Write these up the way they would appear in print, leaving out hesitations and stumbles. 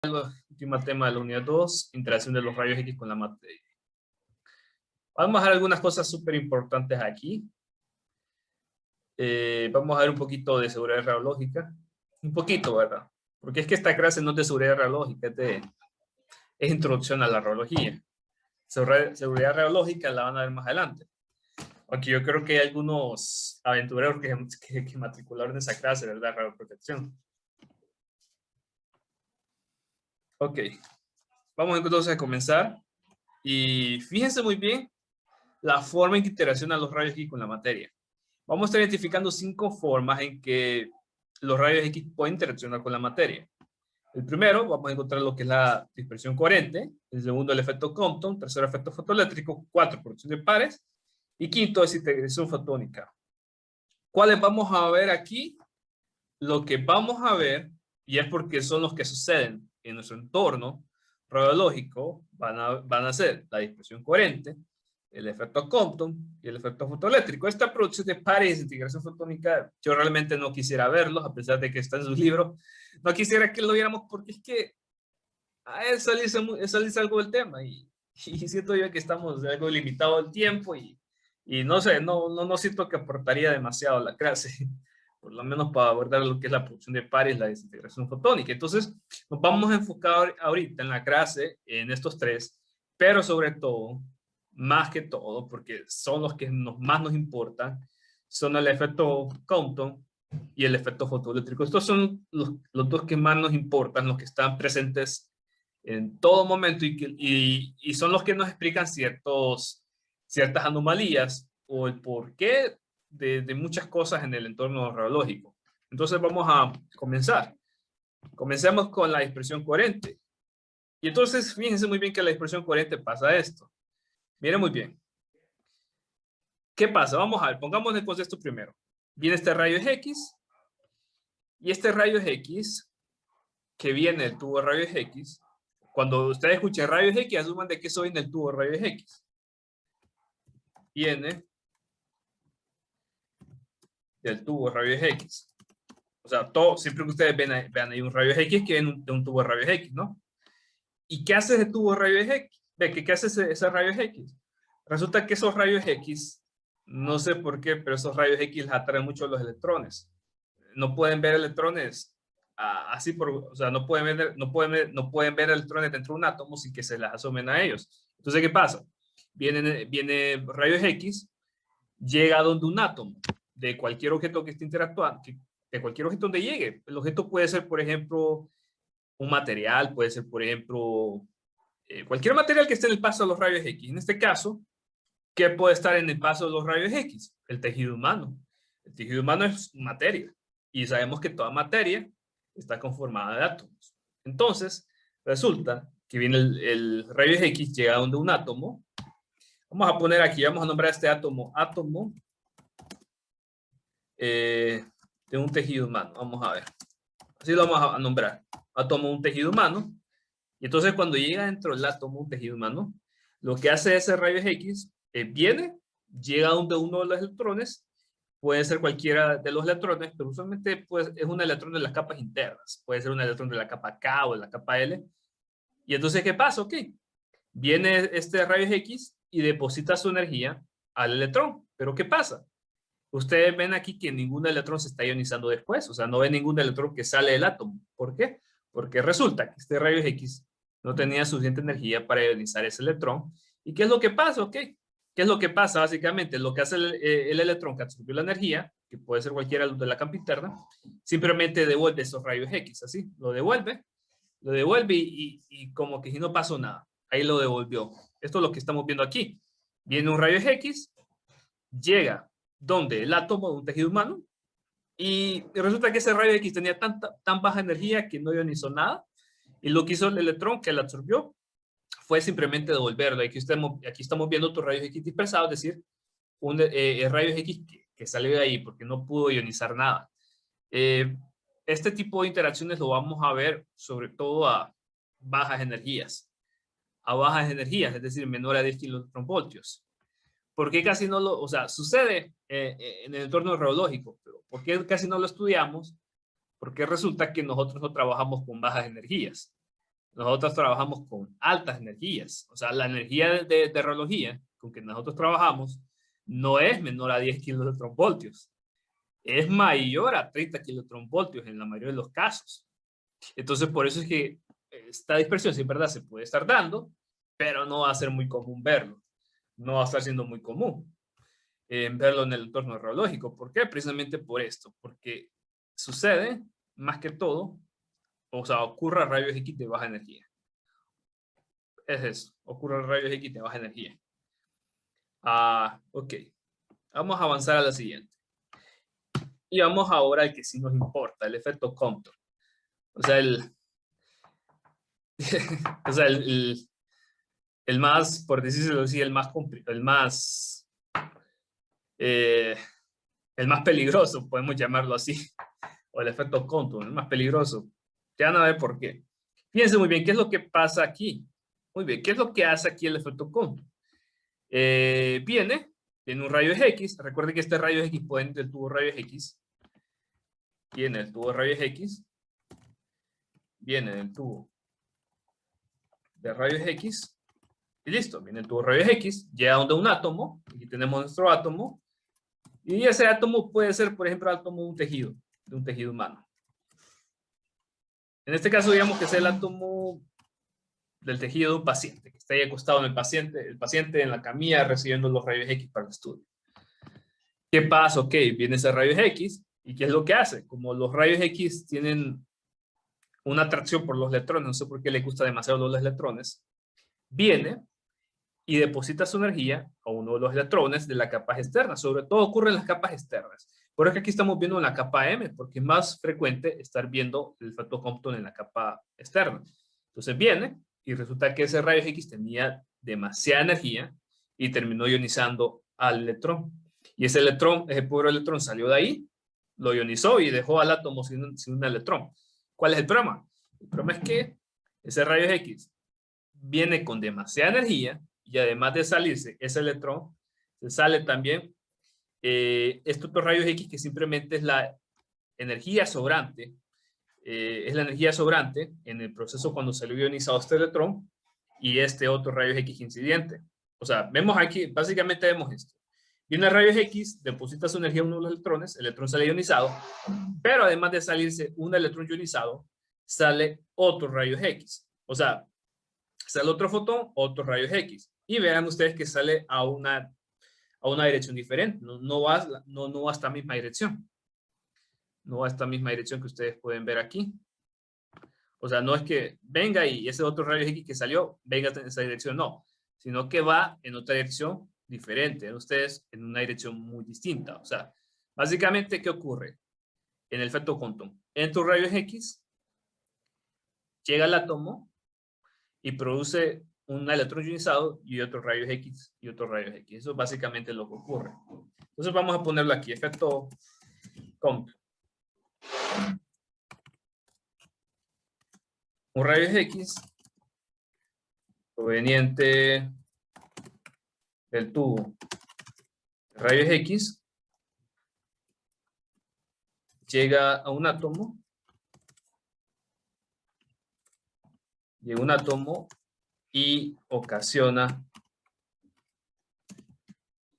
Último tema de la unidad 2, interacción de los rayos X con la materia. Vamos a ver algunas cosas súper importantes aquí. Vamos a ver un poquito de seguridad radiológica. Un poquito, ¿verdad? Porque es que esta clase no es de seguridad radiológica, es introducción a la radiología. Seguridad radiológica la van a ver más adelante. Aunque yo creo que hay algunos aventureros que matricularon esa clase, ¿verdad? Radioprotección. Ok. Vamos entonces a comenzar. Y fíjense muy bien la forma en que interaccionan los rayos X con la materia. Vamos a estar identificando 5 formas en que los rayos X pueden interaccionar con la materia. El primero, vamos a encontrar lo que es la dispersión coherente. El segundo, el efecto Compton. Tercero, efecto fotoeléctrico. 4, producción de pares. Y quinto, es integración fotónica. ¿Cuáles vamos a ver aquí? Lo que vamos a ver, y es porque son los que suceden en nuestro entorno radiológico, van a ser la dispersión coherente, el efecto Compton y el efecto fotoeléctrico. Esta producción de pares de integración fotónica, yo realmente no quisiera verlos, a pesar de que está en sus libros. No quisiera que lo viéramos porque es que es salirse algo del tema y siento yo que estamos de algo limitado el tiempo y no sé, no siento que aportaría demasiado a la clase, por lo menos para abordar lo que es la producción de pares, la desintegración fotónica. Entonces, nos vamos a enfocar ahorita en la clase en estos 3, pero sobre todo, más que todo, porque son los que más nos importan, son el efecto Compton y el efecto fotoeléctrico. Estos son los 2 que más nos importan, los que están presentes en todo momento y son los que nos explican ciertas anomalías o el porqué de muchas cosas en el entorno radiológico. Entonces vamos a comenzar. Comencemos con la dispersión coherente. Y entonces fíjense muy bien que la dispersión coherente pasa esto. Miren muy bien. ¿Qué pasa? Vamos a ver, pongamos en contexto primero. Viene este rayo X y este rayo X que viene del tubo de rayos X. Cuando ustedes escuchen rayos X, asuman de que eso viene del tubo de rayos X. Viene del tubo de rayos X. O sea, siempre que ustedes vean ahí un rayos X que viene de un tubo de rayos X, ¿no? ¿Y qué hace ese tubo de rayos X? ¿Qué hace ese rayos X? Resulta que esos rayos X, no sé por qué, pero esos rayos X les atraen mucho a los electrones. No pueden ver electrones así, o sea, no pueden ver electrones dentro de un átomo sin que se las asomen a ellos. Entonces, ¿qué pasa? Viene rayos X, llega a donde un átomo de cualquier objeto que esté interactuando, de cualquier objeto donde llegue. El objeto puede ser, por ejemplo, un material, puede ser, por ejemplo, cualquier material que esté en el paso de los rayos X. En este caso, ¿qué puede estar en el paso de los rayos X? El tejido humano. El tejido humano es materia. Y sabemos que toda materia está conformada de átomos. Entonces, resulta que viene el rayos X, llega a donde un átomo. Vamos a poner aquí, vamos a nombrar a este átomo de un tejido humano. Vamos a ver. Así lo vamos a nombrar. Átomo, un tejido humano. Y entonces cuando llega dentro del átomo, un tejido humano, lo que hace ese rayos X, llega a donde uno de los electrones, puede ser cualquiera de los electrones, pero usualmente pues, es un electrón de las capas internas. Puede ser un electrón de la capa K o de la capa L. Y entonces, ¿qué pasa? Ok, viene este rayos X y deposita su energía al electrón. Pero ¿qué pasa? Ustedes ven aquí que ningún electrón se está ionizando después. O sea, no ven ningún electrón que sale del átomo. ¿Por qué? Porque resulta que este rayos X no tenía suficiente energía para ionizar ese electrón. ¿Y qué es lo que pasa? Ok. ¿Qué es lo que pasa? Básicamente, lo que hace el electrón que absorbió la energía, que puede ser cualquiera de la capa interna, simplemente devuelve esos rayos X, así. Lo devuelve y como que si no pasó nada. Ahí lo devolvió. Esto es lo que estamos viendo aquí. Viene un rayos X, llega donde el átomo de un tejido humano, y resulta que ese rayo X tenía tan baja energía que no ionizó nada, y lo que hizo el electrón que la absorbió fue simplemente devolverlo. Aquí estamos viendo otros rayos X dispersados, es decir, el rayos X que salió de ahí porque no pudo ionizar nada. Este tipo de interacciones lo vamos a ver sobre todo a bajas energías. A bajas energías, es decir, menor a 10 kilovoltios. ¿Por qué casi no o sea, sucede en el entorno radiológico, pero ¿por qué casi no lo estudiamos? Porque resulta que nosotros no trabajamos con bajas energías. nosotros trabajamos con altas energías. O sea, la energía de relojía con que nosotros trabajamos no es menor a 10 kilovoltios. Es mayor a 30 kilovoltios en la mayoría de los casos. Entonces, por eso es que esta dispersión, sí, en verdad, se puede estar dando, pero no va a ser muy común verlo. No va a estar siendo muy común verlo en el entorno neurológico. ¿Por qué? Precisamente por esto. Porque sucede, más que todo, o sea, ocurre a rayos X de baja energía. Es eso, ocurre a rayos X de baja energía. Ok. Vamos a avanzar a la siguiente. Y vamos ahora al que sí nos importa, el efecto Compton. O sea, el más, por decirlo así, el más peligroso, podemos llamarlo así, o el efecto Compton, el más peligroso. Ya van a ver por qué. Fíjense muy bien, ¿qué es lo que pasa aquí? Muy bien, ¿qué es lo que hace aquí el efecto Compton? Viene un rayo X, recuerden que este rayo X puede del tubo rayos X, viene el tubo rayos X, viene del tubo de rayos X, y listo, viene el tubo rayos X, llega donde un átomo, aquí tenemos nuestro átomo, y ese átomo puede ser, por ejemplo, el átomo de un tejido humano. En este caso, digamos que es el átomo del tejido de un paciente, que está ahí acostado en el paciente en la camilla recibiendo los rayos X para el estudio. ¿Qué pasa? Ok, viene ese rayos X, ¿y qué es lo que hace? Como los rayos X tienen una atracción por los electrones, no sé por qué le gusta demasiado los electrones, viene y deposita su energía a uno de los electrones de la capa externa. Sobre todo ocurre en las capas externas. Por eso que aquí estamos viendo en la capa M, porque es más frecuente estar viendo el efecto Compton en la capa externa. Entonces viene y resulta que ese rayos X tenía demasiada energía y terminó ionizando al electrón. Y ese electrón, ese pobre electrón salió de ahí, lo ionizó y dejó al átomo sin un electrón. ¿Cuál es el problema? El problema es que ese rayos X viene con demasiada energía y además de salirse ese electrón, se sale también estos rayos X que simplemente es la energía sobrante, en el proceso cuando salió ionizado este electrón y este otro rayos X incidente. O sea, vemos aquí, básicamente vemos esto. Viene el rayos X, deposita su energía en uno de los electrones, el electrón sale ionizado, pero además de salirse un electrón ionizado, sale otro rayos X. O sea, sale otro fotón, otro rayos X. Y vean ustedes que sale a una dirección diferente. No va a esta misma dirección. No va a esta misma dirección que ustedes pueden ver aquí. O sea, no es que venga y ese otro rayos X que salió, venga en esa dirección, no. Sino que va en otra dirección diferente. Ustedes en una dirección muy distinta. O sea, básicamente, ¿qué ocurre? En el efecto Compton. Entra un rayos X, llega al átomo y produce un electrón ionizado y otros rayos X y otros rayos X. Eso es básicamente lo que ocurre. Entonces vamos a ponerlo aquí, efecto Compton. Un rayos X proveniente del tubo de rayos X llega a un átomo y ocasiona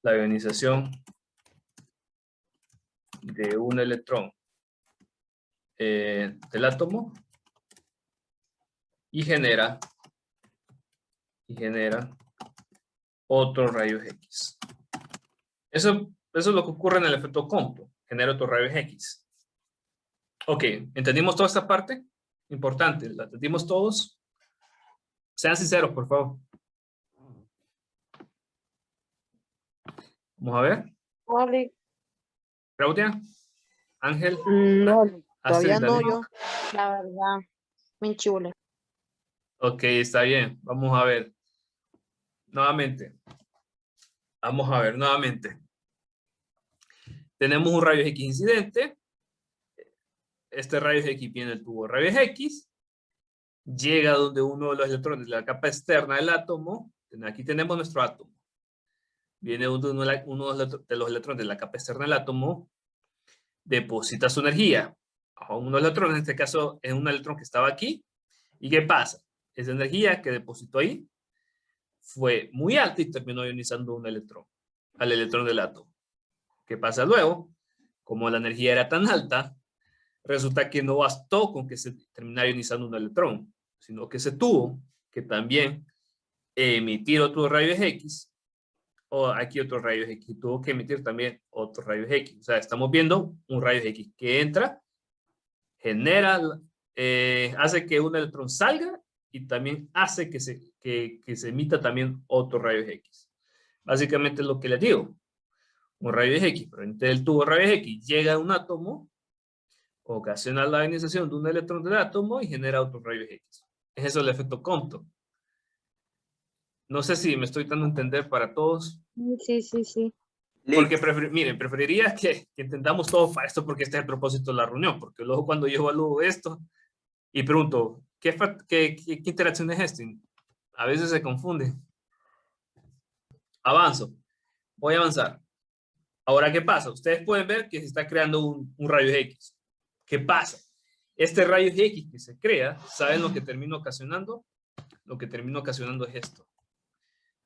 la ionización de un electrón del átomo y genera otros rayos X. Eso es lo que ocurre en el efecto Compton, genera otros rayos X. Ok, ¿entendimos toda esta parte? Importante, ¿la entendimos todos? Sean sinceros, por favor. Vamos a ver. Vale. Claudia, Ángel. No, Astrid, todavía no Dani. yo, la verdad, muy chula. Ok, está bien. Vamos a ver. Nuevamente. Vamos a ver nuevamente. Tenemos un rayos X incidente. Este rayos X viene del tubo rayos X. Llega donde uno de los electrones de la capa externa del átomo. Aquí tenemos nuestro átomo. Viene uno de los electrones de la capa externa del átomo. Deposita su energía a uno de los electrones. En este caso es un electrón que estaba aquí. ¿Y qué pasa? esa energía que depositó ahí fue muy alta y terminó ionizando un electrón, al electrón del átomo. ¿Qué pasa luego? Como la energía era tan alta, resulta que no bastó con que se terminara ionizando un electrón, sino que se tuvo que también emitir otros rayos X, o aquí otros rayos X, tuvo que emitir también otros rayos X. O sea, estamos viendo un rayo X que entra, genera, hace que un electrón salga y también hace que se emita también otros rayos X. Básicamente es lo que les digo. Un rayo X, pero entre el tubo rayos X llega a un átomo, ocasiona la ionización de un electrón del átomo y genera otros rayos X. Es eso el efecto Compton. No sé si me estoy dando a entender para todos. Sí, sí, sí. Porque, miren, preferiría que entendamos todo para esto porque este es el propósito de la reunión. Porque luego cuando yo evalúo esto y pregunto, ¿qué interacción es esta? A veces se confunde. Avanzo. Voy a avanzar. Ahora, ¿qué pasa? Ustedes pueden ver que se está creando un rayo X. ¿Qué pasa? Este rayo X que se crea, ¿saben lo que termina ocasionando? Lo que termina ocasionando es esto.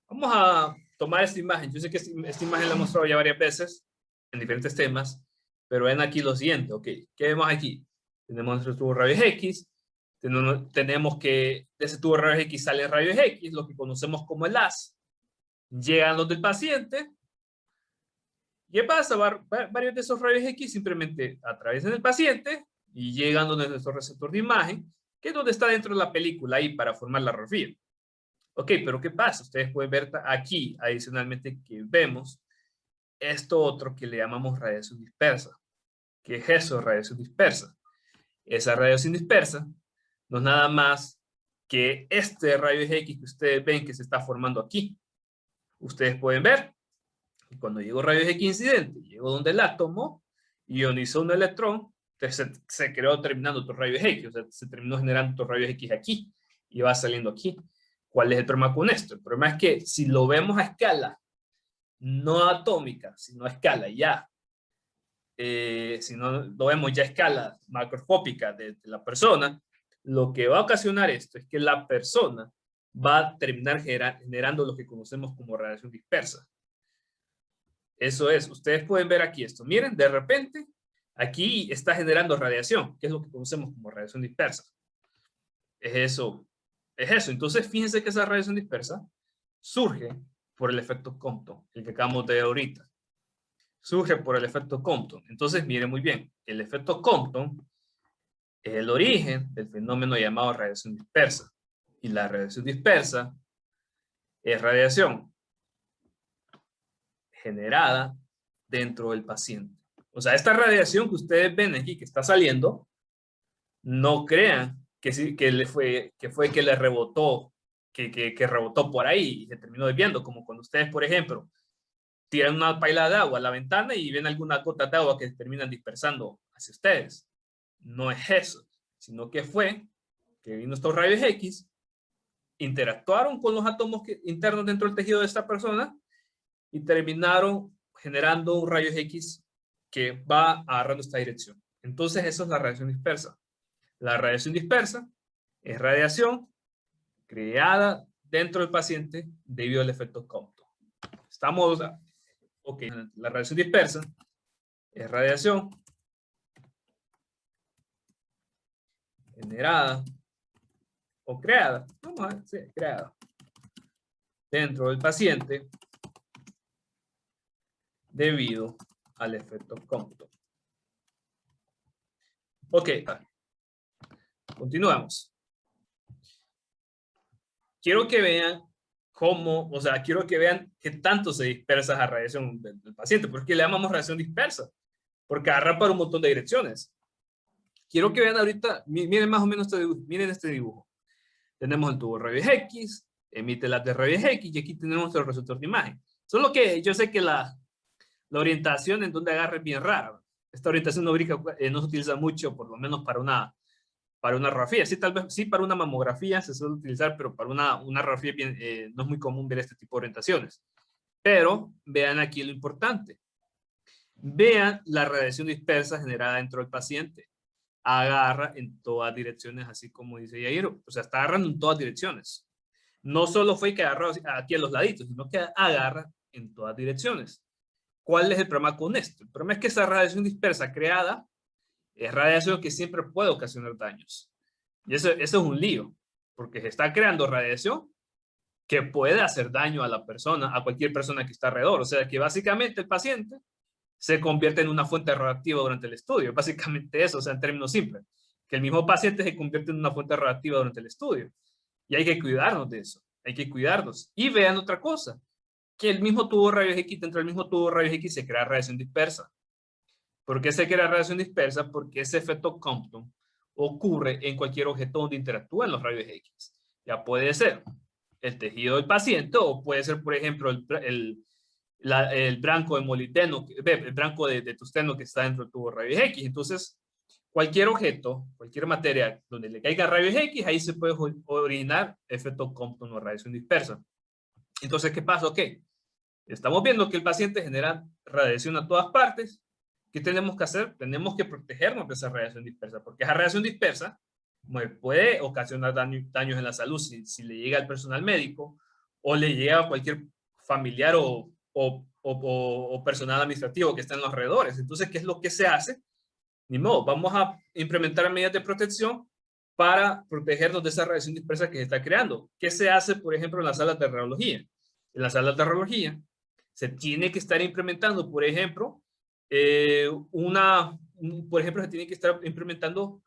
Vamos a tomar esta imagen. Yo sé que esta imagen la he mostrado ya varias veces en diferentes temas, pero ven aquí lo siguiente. Ok, ¿qué vemos aquí? Tenemos nuestro tubo de rayos X. Tenemos que de ese tubo de rayos X salen rayos X, lo que conocemos como el haz. Llegan los del paciente. ¿Qué pasa? Varios de esos rayos X simplemente atraviesan el paciente y llegan donde nuestro receptor de imagen, que es donde está dentro de la película ahí para formar la radiografía. Ok, pero ¿qué pasa? Ustedes pueden ver aquí, adicionalmente, que vemos esto otro que le llamamos radiación dispersa. ¿Qué es eso, radiación dispersa? Esa radiación dispersa no es nada más que este rayo X que ustedes ven que se está formando aquí. Ustedes pueden ver que cuando llegó rayos X incidente, llegó donde el átomo ionizó un electrón, se creó terminando otros rayos X, o sea, se terminó generando otros rayos X aquí y va saliendo aquí. ¿Cuál es el problema con esto? El problema es que si lo vemos a escala, no atómica, sino a escala ya, si no lo vemos ya a escala macroscópica de la persona, lo que va a ocasionar esto es que la persona va a terminar generando lo que conocemos como radiación dispersa. Eso es, ustedes pueden ver aquí esto. Miren, de repente, aquí está generando radiación, que es lo que conocemos como radiación dispersa. Es eso. Entonces, fíjense que esa radiación dispersa surge por el efecto Compton, el que acabamos de ver ahorita. Surge por el efecto Compton. Entonces, miren muy bien, el efecto Compton es el origen del fenómeno llamado radiación dispersa. Y la radiación dispersa es radiación generada dentro del paciente. O sea, esta radiación que ustedes ven aquí que está saliendo, no crean que fue que le rebotó, que rebotó por ahí y se terminó desviando, como cuando ustedes, por ejemplo, tiran una paila de agua a la ventana y ven algunas gotas de agua que se terminan dispersando hacia ustedes. No es eso, sino que fue que vino estos rayos X, interactuaron con los átomos internos dentro del tejido de esta persona y terminaron generando un rayo X que va agarrando esta dirección. Entonces, eso es la radiación dispersa. La radiación dispersa es radiación creada dentro del paciente debido al efecto Compton. Estamos, ok, la radiación dispersa es radiación generada o creada, vamos a ver, sí, creada dentro del paciente debido al efecto Compton. Ok, continuamos. Quiero que vean cómo, o sea, quiero que vean qué tanto se dispersa la radiación del paciente, porque le llamamos radiación dispersa, porque agarra para un montón de direcciones. Quiero que vean ahorita, miren más o menos este dibujo, miren este dibujo. Tenemos el tubo de rayos X, emite las de rayos X, y aquí tenemos el receptor de imagen. Solo que yo sé que la orientación en donde agarra es bien rara. Esta orientación no se utiliza mucho, por lo menos para una radiografía. Sí, tal vez sí para una mamografía se suele utilizar, pero para una radiografía bien, no es muy común ver este tipo de orientaciones. Pero vean aquí lo importante. Vean la radiación dispersa generada dentro del paciente. agarra en todas direcciones, así como dice Yairo. O sea, está agarrando en todas direcciones. No solo fue que agarró aquí a los laditos, sino que agarra en todas direcciones. ¿Cuál es el problema con esto? El problema es que esa radiación dispersa creada es radiación que siempre puede ocasionar daños. Y eso es un lío, porque se está creando radiación que puede hacer daño a la persona, a cualquier persona que está alrededor. O sea, que básicamente el paciente se convierte en una fuente radioactiva durante el estudio. Básicamente eso, o sea, en términos simples. Que el mismo paciente se convierte en una fuente radioactiva durante el estudio. Y hay que cuidarnos de eso. Hay que cuidarnos. Y vean otra cosa, que el mismo tubo de rayos X, dentro del mismo tubo de rayos X se crea radiación dispersa. ¿Por qué se crea radiación dispersa? Porque ese efecto Compton ocurre en cualquier objeto donde interactúan los rayos X. Ya puede ser el tejido del paciente o puede ser, por ejemplo, el branco de molibdeno, el branco de tungsteno que está dentro del tubo de rayos X. Entonces, cualquier objeto, cualquier materia donde le caiga rayos X, ahí se puede originar efecto Compton o radiación dispersa. Entonces, ¿qué pasa? Ok, estamos viendo que el paciente genera radiación a todas partes. ¿Qué tenemos que hacer? Tenemos que protegernos de esa radiación dispersa, porque esa radiación dispersa puede ocasionar daños en la salud si le llega al personal médico o le llega a cualquier familiar o personal administrativo que está en los alrededores. Entonces, ¿qué es lo que se hace? Ni modo, vamos a implementar medidas de protección para protegernos de esa radiación dispersa que se está creando. ¿Qué se hace, por ejemplo, en las salas de radiología? En las salas de radiología se tiene que estar implementando, por ejemplo, se tiene que estar implementando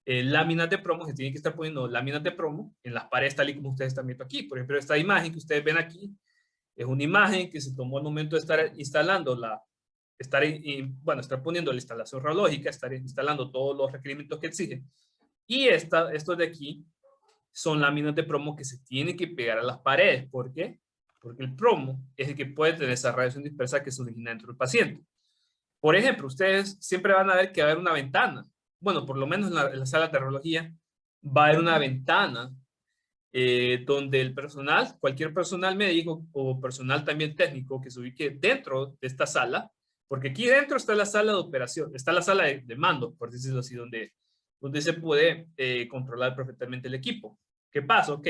láminas de plomo, se tiene que estar poniendo láminas de plomo en las paredes tal y como ustedes están viendo aquí. Por ejemplo, esta imagen que ustedes ven aquí es una imagen que se tomó al momento de estar instalando estar poniendo la instalación radiológica, estar instalando todos los requerimientos que exige. Y estos de aquí son láminas de plomo que se tienen que pegar a las paredes. ¿Por qué? Porque el plomo es el que puede tener esa radiación dispersa que se origina dentro del paciente. Por ejemplo, ustedes siempre van a ver que va a haber una ventana. Bueno, por lo menos en la sala de radiología va a haber una ventana donde el personal, cualquier personal médico o personal también técnico que se ubique dentro de esta sala, porque aquí dentro está la sala de operación, está la sala de mando, por decirlo así, donde se puede controlar perfectamente el equipo. ¿Qué pasa? Ok,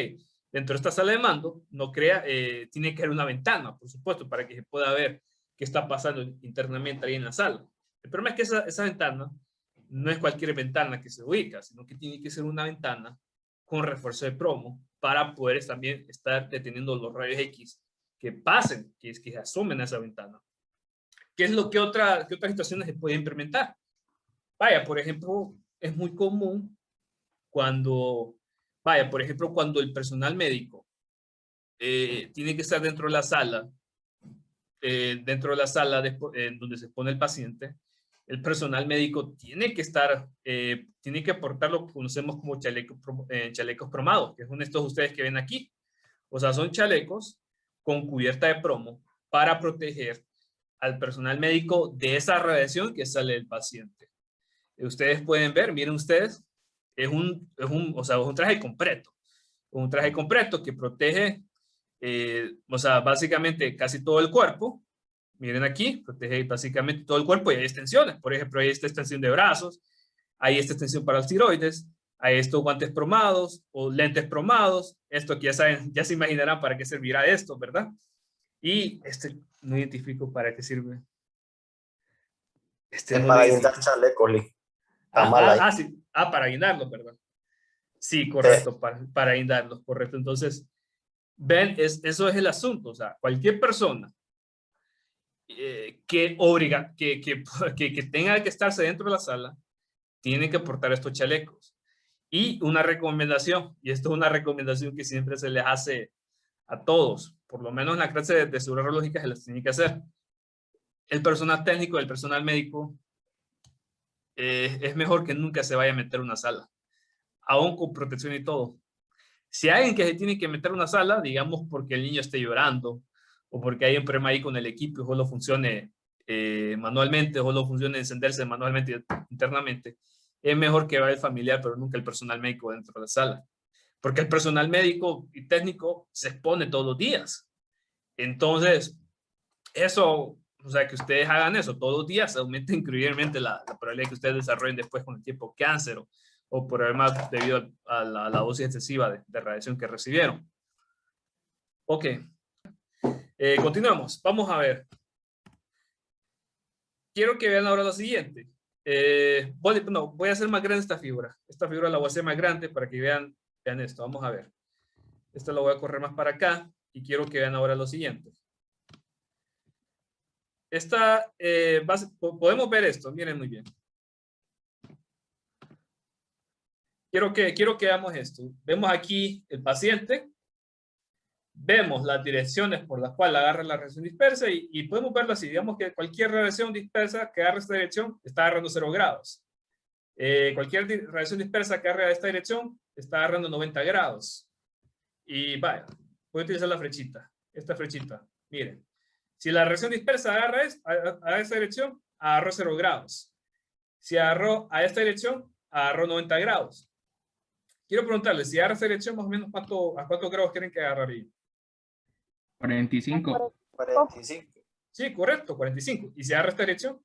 dentro de esta sala de mando tiene que haber una ventana, por supuesto, para que se pueda ver qué está pasando internamente ahí en la sala. El problema es que esa ventana no es cualquier ventana que se ubica, sino que tiene que ser una ventana con refuerzo de plomo para poder también estar deteniendo los rayos X que pasen, que se asomen a esa ventana. ¿Qué es lo que otras situaciones se puede implementar? Vaya, por ejemplo, es muy común cuando el personal médico tiene que estar dentro de la sala, donde se pone el paciente. El personal médico tiene que portar lo que conocemos como chalecos promados, que son estos ustedes que ven aquí. O sea, son chalecos con cubierta de plomo para proteger al personal médico de esa radiación que sale del paciente. Ustedes pueden ver, miren ustedes, es un traje completo. Un traje completo que protege, básicamente casi todo el cuerpo. Miren aquí, protege básicamente todo el cuerpo y hay extensiones. Por ejemplo, hay esta extensión de brazos, hay esta extensión para los tiroides, hay estos guantes promados o lentes promados. Esto que ya saben, ya se imaginarán para qué servirá esto, ¿verdad? Y no identifico para qué sirve. Es para guindar chalecos, Lee. Está mal ahí. Sí. Para guindarlos, ¿verdad? Sí, correcto, para guindarlos, correcto. Entonces, ven, eso es el asunto. O sea, cualquier persona que tenga que estarse dentro de la sala, tiene que portar estos chalecos. Y una recomendación, y esto es una recomendación que siempre se les hace a todos, por lo menos en la clase de seguridad radiológica se les tiene que hacer. El personal técnico, el personal médico, es mejor que nunca se vaya a meter a una sala, aún con protección y todo. Si hay alguien que se tiene que meter a una sala, digamos porque el niño esté llorando, o porque hay un problema ahí con el equipo y solo funcione manualmente, o solo funcione encenderse manualmente internamente, es mejor que vaya el familiar, pero nunca el personal médico dentro de la sala. Porque el personal médico y técnico se expone todos los días. Entonces, eso O sea, que ustedes hagan eso todos los días, aumenta increíblemente la probabilidad de que ustedes desarrollen después con el tiempo cáncer o problemas debido a la dosis excesiva de radiación que recibieron. Ok. Continuamos. Vamos a ver. Quiero que vean ahora lo siguiente. Voy a hacer más grande esta figura. Esta figura la voy a hacer más grande para que vean esto. Vamos a ver. Esta la voy a correr más para acá y quiero que vean ahora lo siguiente. Podemos ver esto. Miren muy bien. Quiero que veamos esto. Vemos aquí el paciente. Vemos las direcciones por las cuales agarra la radiación dispersa y podemos verlo así. Digamos que cualquier radiación dispersa que agarre esta dirección está agarrando 0 grados. Cualquier radiación dispersa que agarre esta dirección está agarrando 90 grados. Y vaya, voy a utilizar la flechita. Esta flechita. Miren. Si la radiación dispersa agarra a esta dirección, agarró 0 grados. Si agarró a esta dirección, agarró 90 grados. Quiero preguntarles, si agarra esta dirección, más o menos, ¿a cuántos grados quieren que agarraría? 45. 45. Sí, correcto, 45. ¿Y si agarra esta dirección?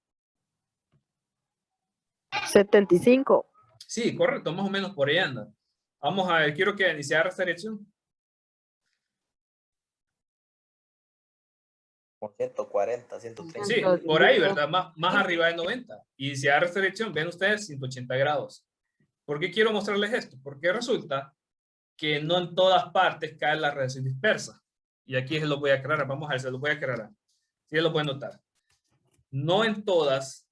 75. Sí, correcto, más o menos por ahí anda. Vamos a ver, quiero que agarra esta dirección. Como 140, 130. Sí, por ahí, ¿verdad? Más arriba de 90. Y si agarra esta dirección, ven ustedes 180 grados. ¿Por qué quiero mostrarles esto? Porque resulta que no en todas partes cae la radiación dispersa. Y aquí se lo voy a aclarar. Vamos a ver, se lo voy a aclarar. Si lo pueden notar. No en todas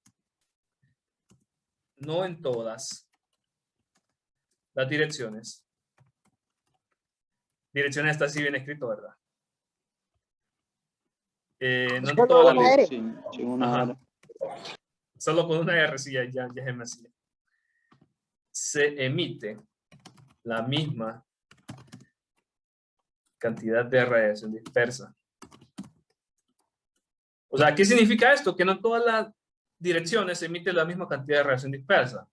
las direcciones. Direcciones está así bien escrito, ¿verdad? No en todas las... Sí, una Ajá. Solo con una R, sí, ya se me hacía. Se emite la misma cantidad de radiación dispersa. O sea, ¿qué significa esto? Que no en todas las direcciones se emite la misma cantidad de radiación dispersa.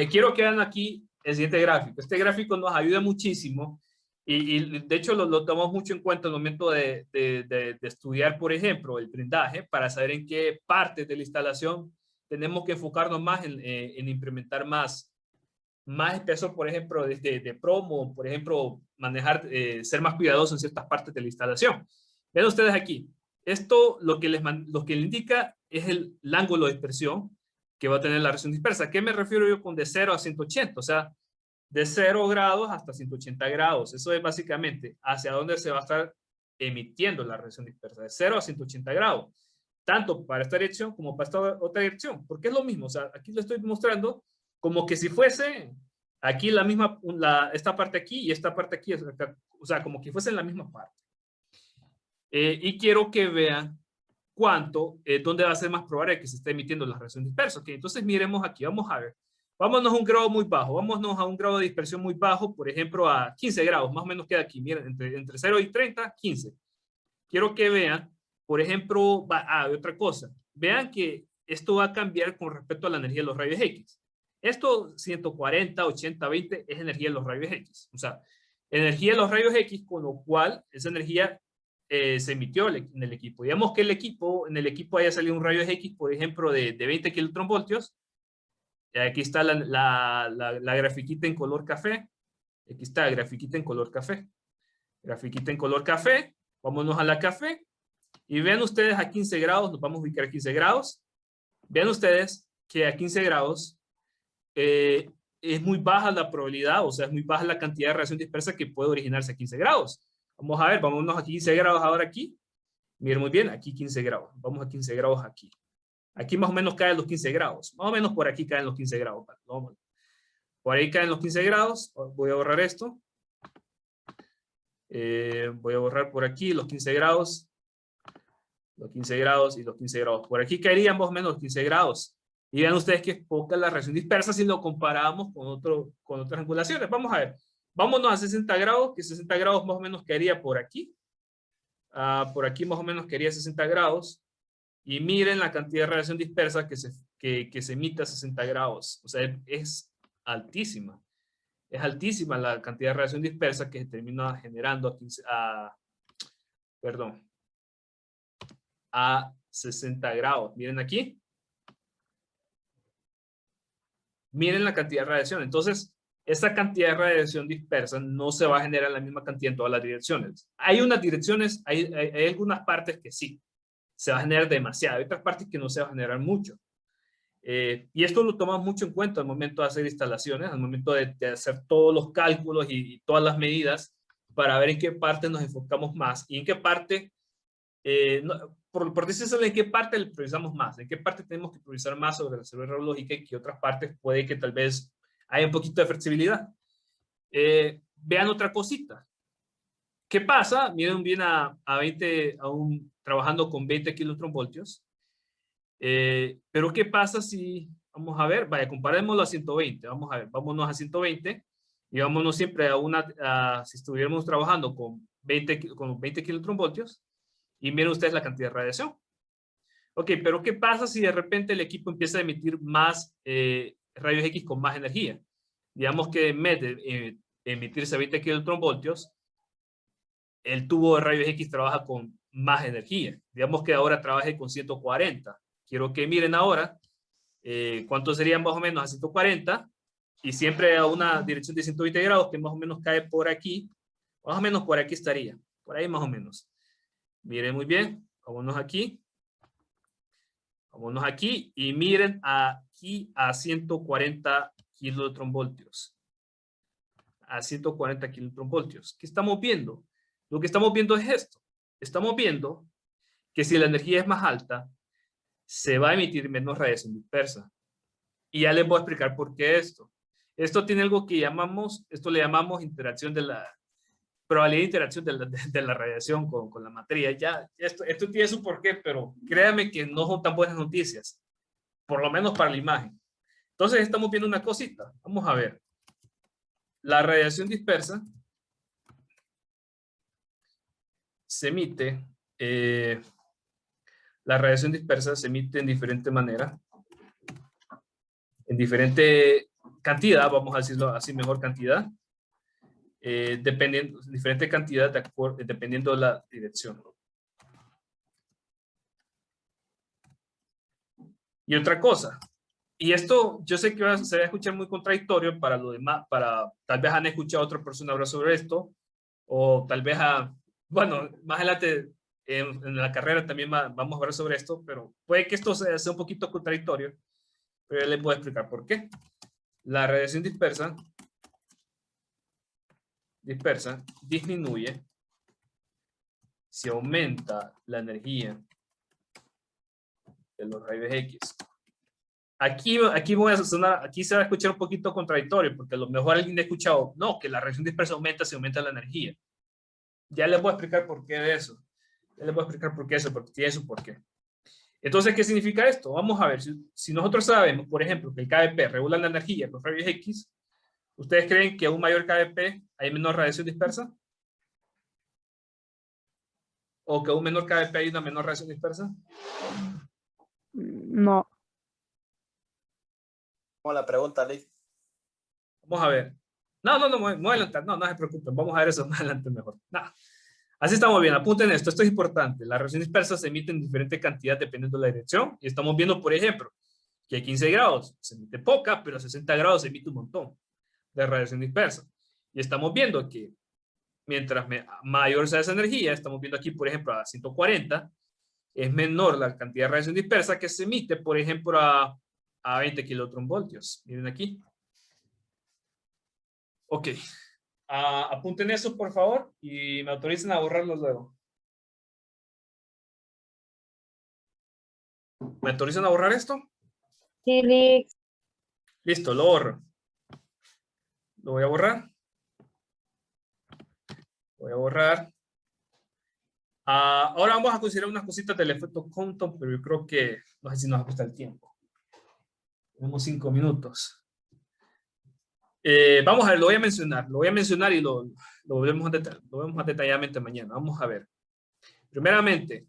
Quiero que vean aquí el siguiente gráfico. Este gráfico nos ayuda muchísimo y de hecho lo tomamos mucho en cuenta en el momento de estudiar, por ejemplo, el blindaje para saber en qué partes de la instalación tenemos que enfocarnos más en implementar más espesor, por ejemplo, de promo, por ejemplo, manejar, ser más cuidadosos en ciertas partes de la instalación. Vean ustedes aquí. Esto lo que le indica es el ángulo de dispersión que va a tener la radiación dispersa. ¿A qué me refiero yo con de 0 a 180? O sea, de 0 grados hasta 180 grados. Eso es básicamente hacia dónde se va a estar emitiendo la radiación dispersa. De 0 a 180 grados. Tanto para esta dirección como para esta otra dirección. Porque es lo mismo. O sea, aquí le estoy mostrando como que si fuese aquí la misma, esta parte aquí y esta parte aquí. O sea, como que fuesen la misma parte. Y quiero que vean dónde va a ser más probable que se esté emitiendo la radiación dispersa. Okay, entonces miremos aquí, vamos a ver. Vámonos a un grado muy bajo, vámonos a un grado de dispersión muy bajo, por ejemplo a 15 grados, más o menos queda aquí, miren, entre 0 y 30, 15. Quiero que vean, por ejemplo, otra cosa, vean que esto va a cambiar con respecto a la energía de los rayos X. Esto 140, 80, 20 es energía de los rayos X. O sea, energía de los rayos X, con lo cual esa energía se emitió en el equipo. Digamos que en el equipo haya salido un rayo X, por ejemplo, de 20 kilotronvoltios. Aquí está la grafiquita en color café. Aquí está la grafiquita en color café. Grafiquita en color café. Vámonos a la café. Y vean ustedes a 15 grados, nos vamos a ubicar a 15 grados. Vean ustedes que a 15 grados es muy baja la probabilidad, o sea, es muy baja la cantidad de radiación dispersa que puede originarse a 15 grados. Vamos a ver, vámonos a 15 grados ahora aquí. Miren muy bien, aquí 15 grados. Vamos a 15 grados aquí. Aquí más o menos caen los 15 grados. Más o menos por aquí caen los 15 grados. Por ahí caen los 15 grados. Voy a borrar esto. Voy a borrar por aquí los 15 grados. Los 15 grados y los 15 grados. Por aquí caerían más o menos los 15 grados. Y vean ustedes que es poca la radiación dispersa si lo comparamos con otras angulaciones. Vamos a ver. Vámonos a 60 grados, que 60 grados más o menos caería por aquí. Por aquí más o menos caería 60 grados. Y miren la cantidad de radiación dispersa que se emite a 60 grados. O sea, es altísima. Es altísima la cantidad de radiación dispersa que se termina generando a 60 grados. Miren aquí. Miren la cantidad de radiación. Entonces, esta cantidad de radiación dispersa no se va a generar la misma cantidad en todas las direcciones. Hay unas direcciones, hay algunas partes que sí, se va a generar demasiado. Hay otras partes que no se va a generar mucho. Y esto lo tomamos mucho en cuenta al momento de hacer instalaciones, al momento de hacer todos los cálculos y todas las medidas para ver en qué parte nos enfocamos más y en qué parte, por decirlo, en qué parte le priorizamos más, en qué parte tenemos que priorizar más sobre la seguridad radiológica y qué otras partes puede que tal vez haya un poquito de flexibilidad. Vean otra cosita. ¿Qué pasa? Miren bien trabajando con 20 kilotronvoltios. Pero ¿qué pasa si, vamos a ver, vaya, comparémoslo a 120, vamos a ver, vámonos a 120 y vámonos siempre si estuviéramos trabajando con 20 kilotronvoltios y miren ustedes la cantidad de radiación. Ok, pero ¿qué pasa si de repente el equipo empieza a emitir más rayos X con más energía? Digamos que en vez de emitirse a 20 kilotronvoltios, el tubo de rayos X trabaja con más energía. Digamos que ahora trabaje con 140. Quiero que miren ahora cuánto serían más o menos a 140 y siempre a una dirección de 120 grados que más o menos cae por aquí. Más o menos por aquí estaría. Por ahí más o menos. Miren muy bien. Vámonos aquí. Vámonos aquí y miren aquí a 140 kilotronvoltios. A 140 kilotronvoltios. ¿Qué estamos viendo? Lo que estamos viendo es esto. Estamos viendo que si la energía es más alta, se va a emitir menos radiación dispersa. Y ya les voy a explicar por qué esto. Esto tiene algo que esto le llamamos interacción de la probabilidad de interacción de la radiación con la materia. Ya, esto tiene su porqué, pero créanme que no son tan buenas noticias, por lo menos para la imagen. Entonces estamos viendo una cosita. Vamos a ver. La radiación dispersa se emite, la radiación dispersa se emite en diferente manera, en diferente cantidad, vamos a decirlo así, mejor cantidad, diferente cantidad dependiendo de la dirección. Y otra cosa, y esto yo sé que se va a escuchar muy contradictorio para los demás, tal vez han escuchado a otra persona hablar sobre esto, o tal vez bueno, más adelante en la carrera también vamos a hablar sobre esto, pero puede que esto sea un poquito contradictorio, pero yo les voy a explicar por qué. La radiación dispersa disminuye si aumenta la energía de los rayos X. Aquí se va a escuchar un poquito contradictorio, porque a lo mejor alguien ha escuchado, no, que la radiación dispersa aumenta si aumenta la energía. Ya les voy a explicar por qué de eso. Ya les voy a explicar por qué eso, porque tiene su porqué. Entonces, ¿qué significa esto? Vamos a ver, si nosotros sabemos, por ejemplo, que el KBP regula la energía de los rayos X, ¿ustedes creen que a un mayor KBP hay menor radiación dispersa? ¿O que a un menor KBP hay una menor radiación dispersa? No. Como la pregunta, Lick. Vamos a ver. No, me voy a adelantar. No se preocupen. Vamos a ver eso más adelante mejor. No. Así estamos bien. Apunten esto. Esto es importante. La radiación dispersa se emite en diferente cantidad dependiendo de la dirección. Y estamos viendo, por ejemplo, que a 15 grados se emite poca, pero a 60 grados se emite un montón de radiación dispersa. Y estamos viendo que mientras mayor sea esa energía, estamos viendo aquí, por ejemplo, a 140, es menor la cantidad de radiación dispersa que se emite, por ejemplo, a 20 kilotronvoltios. Miren aquí. Ok. Apunten eso, por favor, y me autoricen a borrarlos luego. ¿Me autorizan a borrar esto? Sí, Lick. Listo, lo borro. Lo voy a borrar. Voy a borrar. Ahora vamos a considerar unas cositas del efecto Compton, pero yo creo que no sé si nos ajusta el tiempo. Tenemos 5 minutos. Vamos a ver, lo voy a mencionar y lo vemos más detalladamente mañana. Vamos a ver. Primeramente,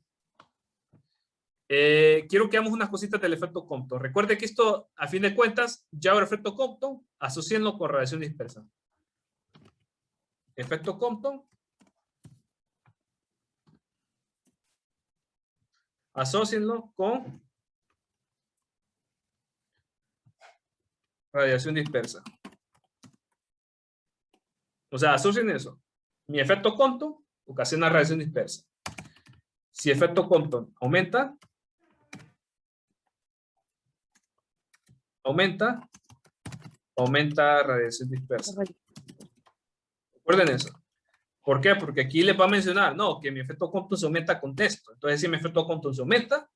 quiero que hagamos unas cositas del efecto Compton. Recuerde que esto, a fin de cuentas, ya el efecto Compton, asocienlo con radiación dispersa. Efecto Compton. Asócienlo con radiación dispersa. O sea, asocien eso. Mi efecto Compton ocasiona radiación dispersa. Si efecto Compton aumenta, aumenta radiación dispersa. Recuerden eso. ¿Por qué? Porque aquí les va a mencionar, no, que mi efecto Compton se aumenta con texto. Entonces, si mi efecto Compton se aumenta,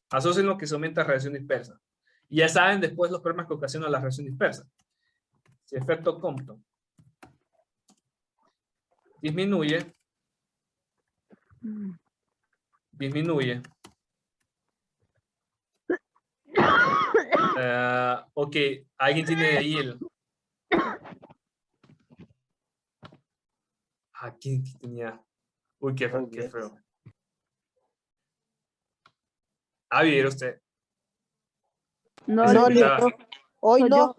asocien lo que se aumenta a radiación dispersa. Y ya saben después los problemas que ocasiona la radiación dispersa. Si efecto Compton disminuye, ok, alguien tiene ahí el... ¿Quién tenía? Uy, qué feo. ¿Vieron usted? No, ¿Se no, escuchaba? hoy Soy no.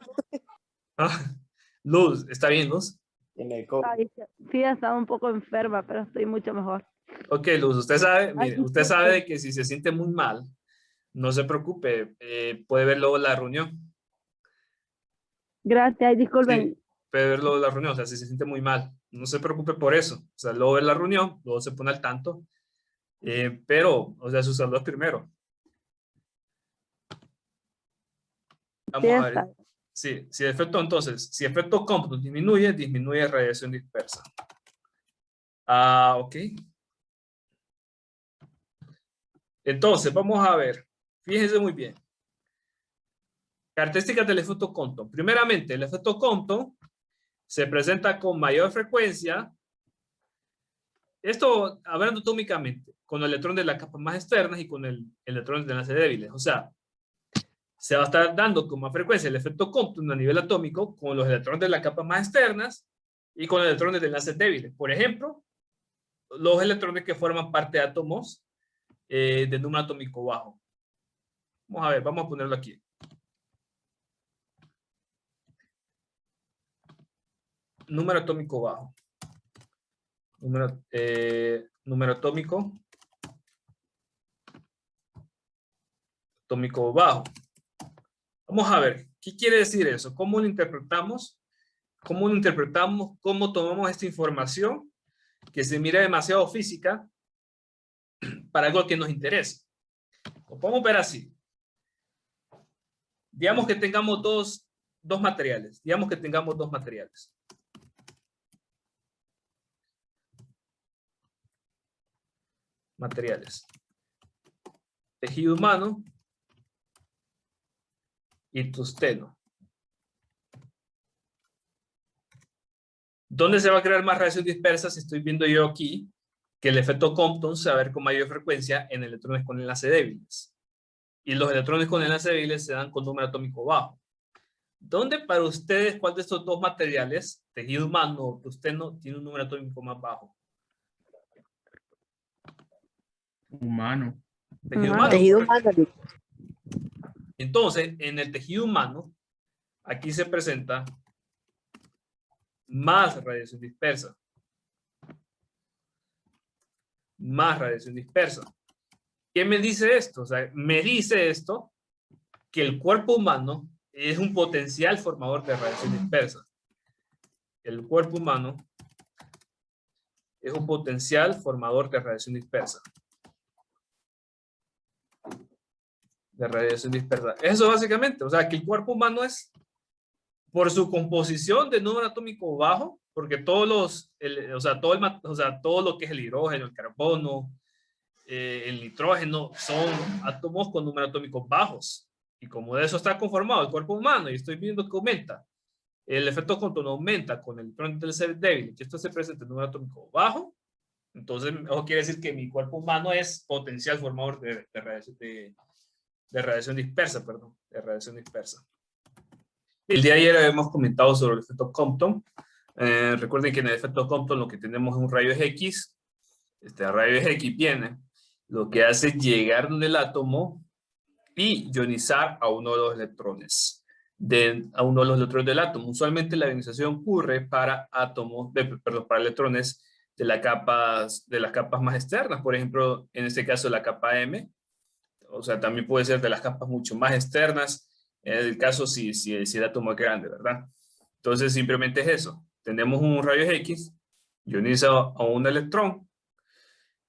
Luz, ¿está bien, Luz? Tiene COVID. Ay, sí, estaba un poco enferma, pero estoy mucho mejor. Ok, Luz, usted sabe, Ay, mire, usted disculpe. sabe que si se siente muy mal, no se preocupe, puede ver luego la reunión. Gracias, disculpen. Sí, puede ver luego la reunión, o sea, si se siente muy mal, no se preocupe por eso. O sea, luego ve la reunión, luego se pone al tanto, pero, o sea, su salud es primero. Vamos Sí, a está. ver. Sí, si el efecto, entonces, si el efecto Compton disminuye radiación dispersa. Ok. Entonces, vamos a ver. Fíjense muy bien. Características del efecto Compton. Primeramente, el efecto Compton se presenta con mayor frecuencia. Esto, hablando atómicamente, con el electrón de las capas más externas y con el electrón de enlace débiles. O sea, se va a estar dando con más frecuencia el efecto Compton a nivel atómico con los electrones de las capas más externas y con electrones de enlaces débiles. Por ejemplo, los electrones que forman parte de átomos de número atómico bajo. Vamos a ver, vamos a ponerlo aquí. Número atómico bajo. Número atómico bajo. Vamos a ver, ¿qué quiere decir eso? ¿Cómo lo interpretamos? ¿Cómo lo interpretamos? ¿Cómo tomamos esta información que se mira demasiado física para algo que nos interesa? Lo podemos ver así. Digamos que tengamos dos materiales. Digamos que tengamos dos materiales. Tejido humano y tungsteno. ¿Dónde se va a crear más radiación dispersa? Si estoy viendo yo aquí que el efecto Compton se va a ver con mayor frecuencia en electrones con enlace débiles. Y los electrones con enlace débiles se dan con número atómico bajo. ¿Dónde para ustedes, cuál de estos dos materiales, tejido humano o tungsteno, tiene un número atómico más bajo? Humano. Tejido Humano. humano. Tejido Correcto. humano. Entonces, en el tejido humano, aquí se presenta más radiación dispersa. Más radiación dispersa. ¿Qué me dice esto? O sea, me dice esto que el cuerpo humano es un potencial formador de radiación dispersa. El cuerpo humano es un potencial formador de radiación dispersa. Eso básicamente, o sea, que el cuerpo humano es, por su composición de número atómico bajo, porque todos los, todo lo que es el hidrógeno, el carbono, el nitrógeno, son átomos con número atómicos bajos. Y como de eso está conformado el cuerpo humano, y estoy viendo que aumenta, el efecto Compton aumenta con el electrón del ser débil, que esto se presenta en número atómico bajo, entonces eso quiere decir que mi cuerpo humano es potencial formador de radiación dispersa, El día de ayer hemos comentado sobre el efecto Compton. Recuerden que en el efecto Compton lo que tenemos es un rayo X. Este rayo X viene, lo que hace es llegar del átomo y ionizar a uno de los electrones. Del átomo. Usualmente la ionización ocurre para para electrones de las capas más externas. Por ejemplo, en este caso la capa M O sea, también puede ser de las capas mucho más externas, en el caso si el átomo es grande, ¿verdad? Entonces simplemente es eso. Tenemos un rayos X, ioniza a un electrón,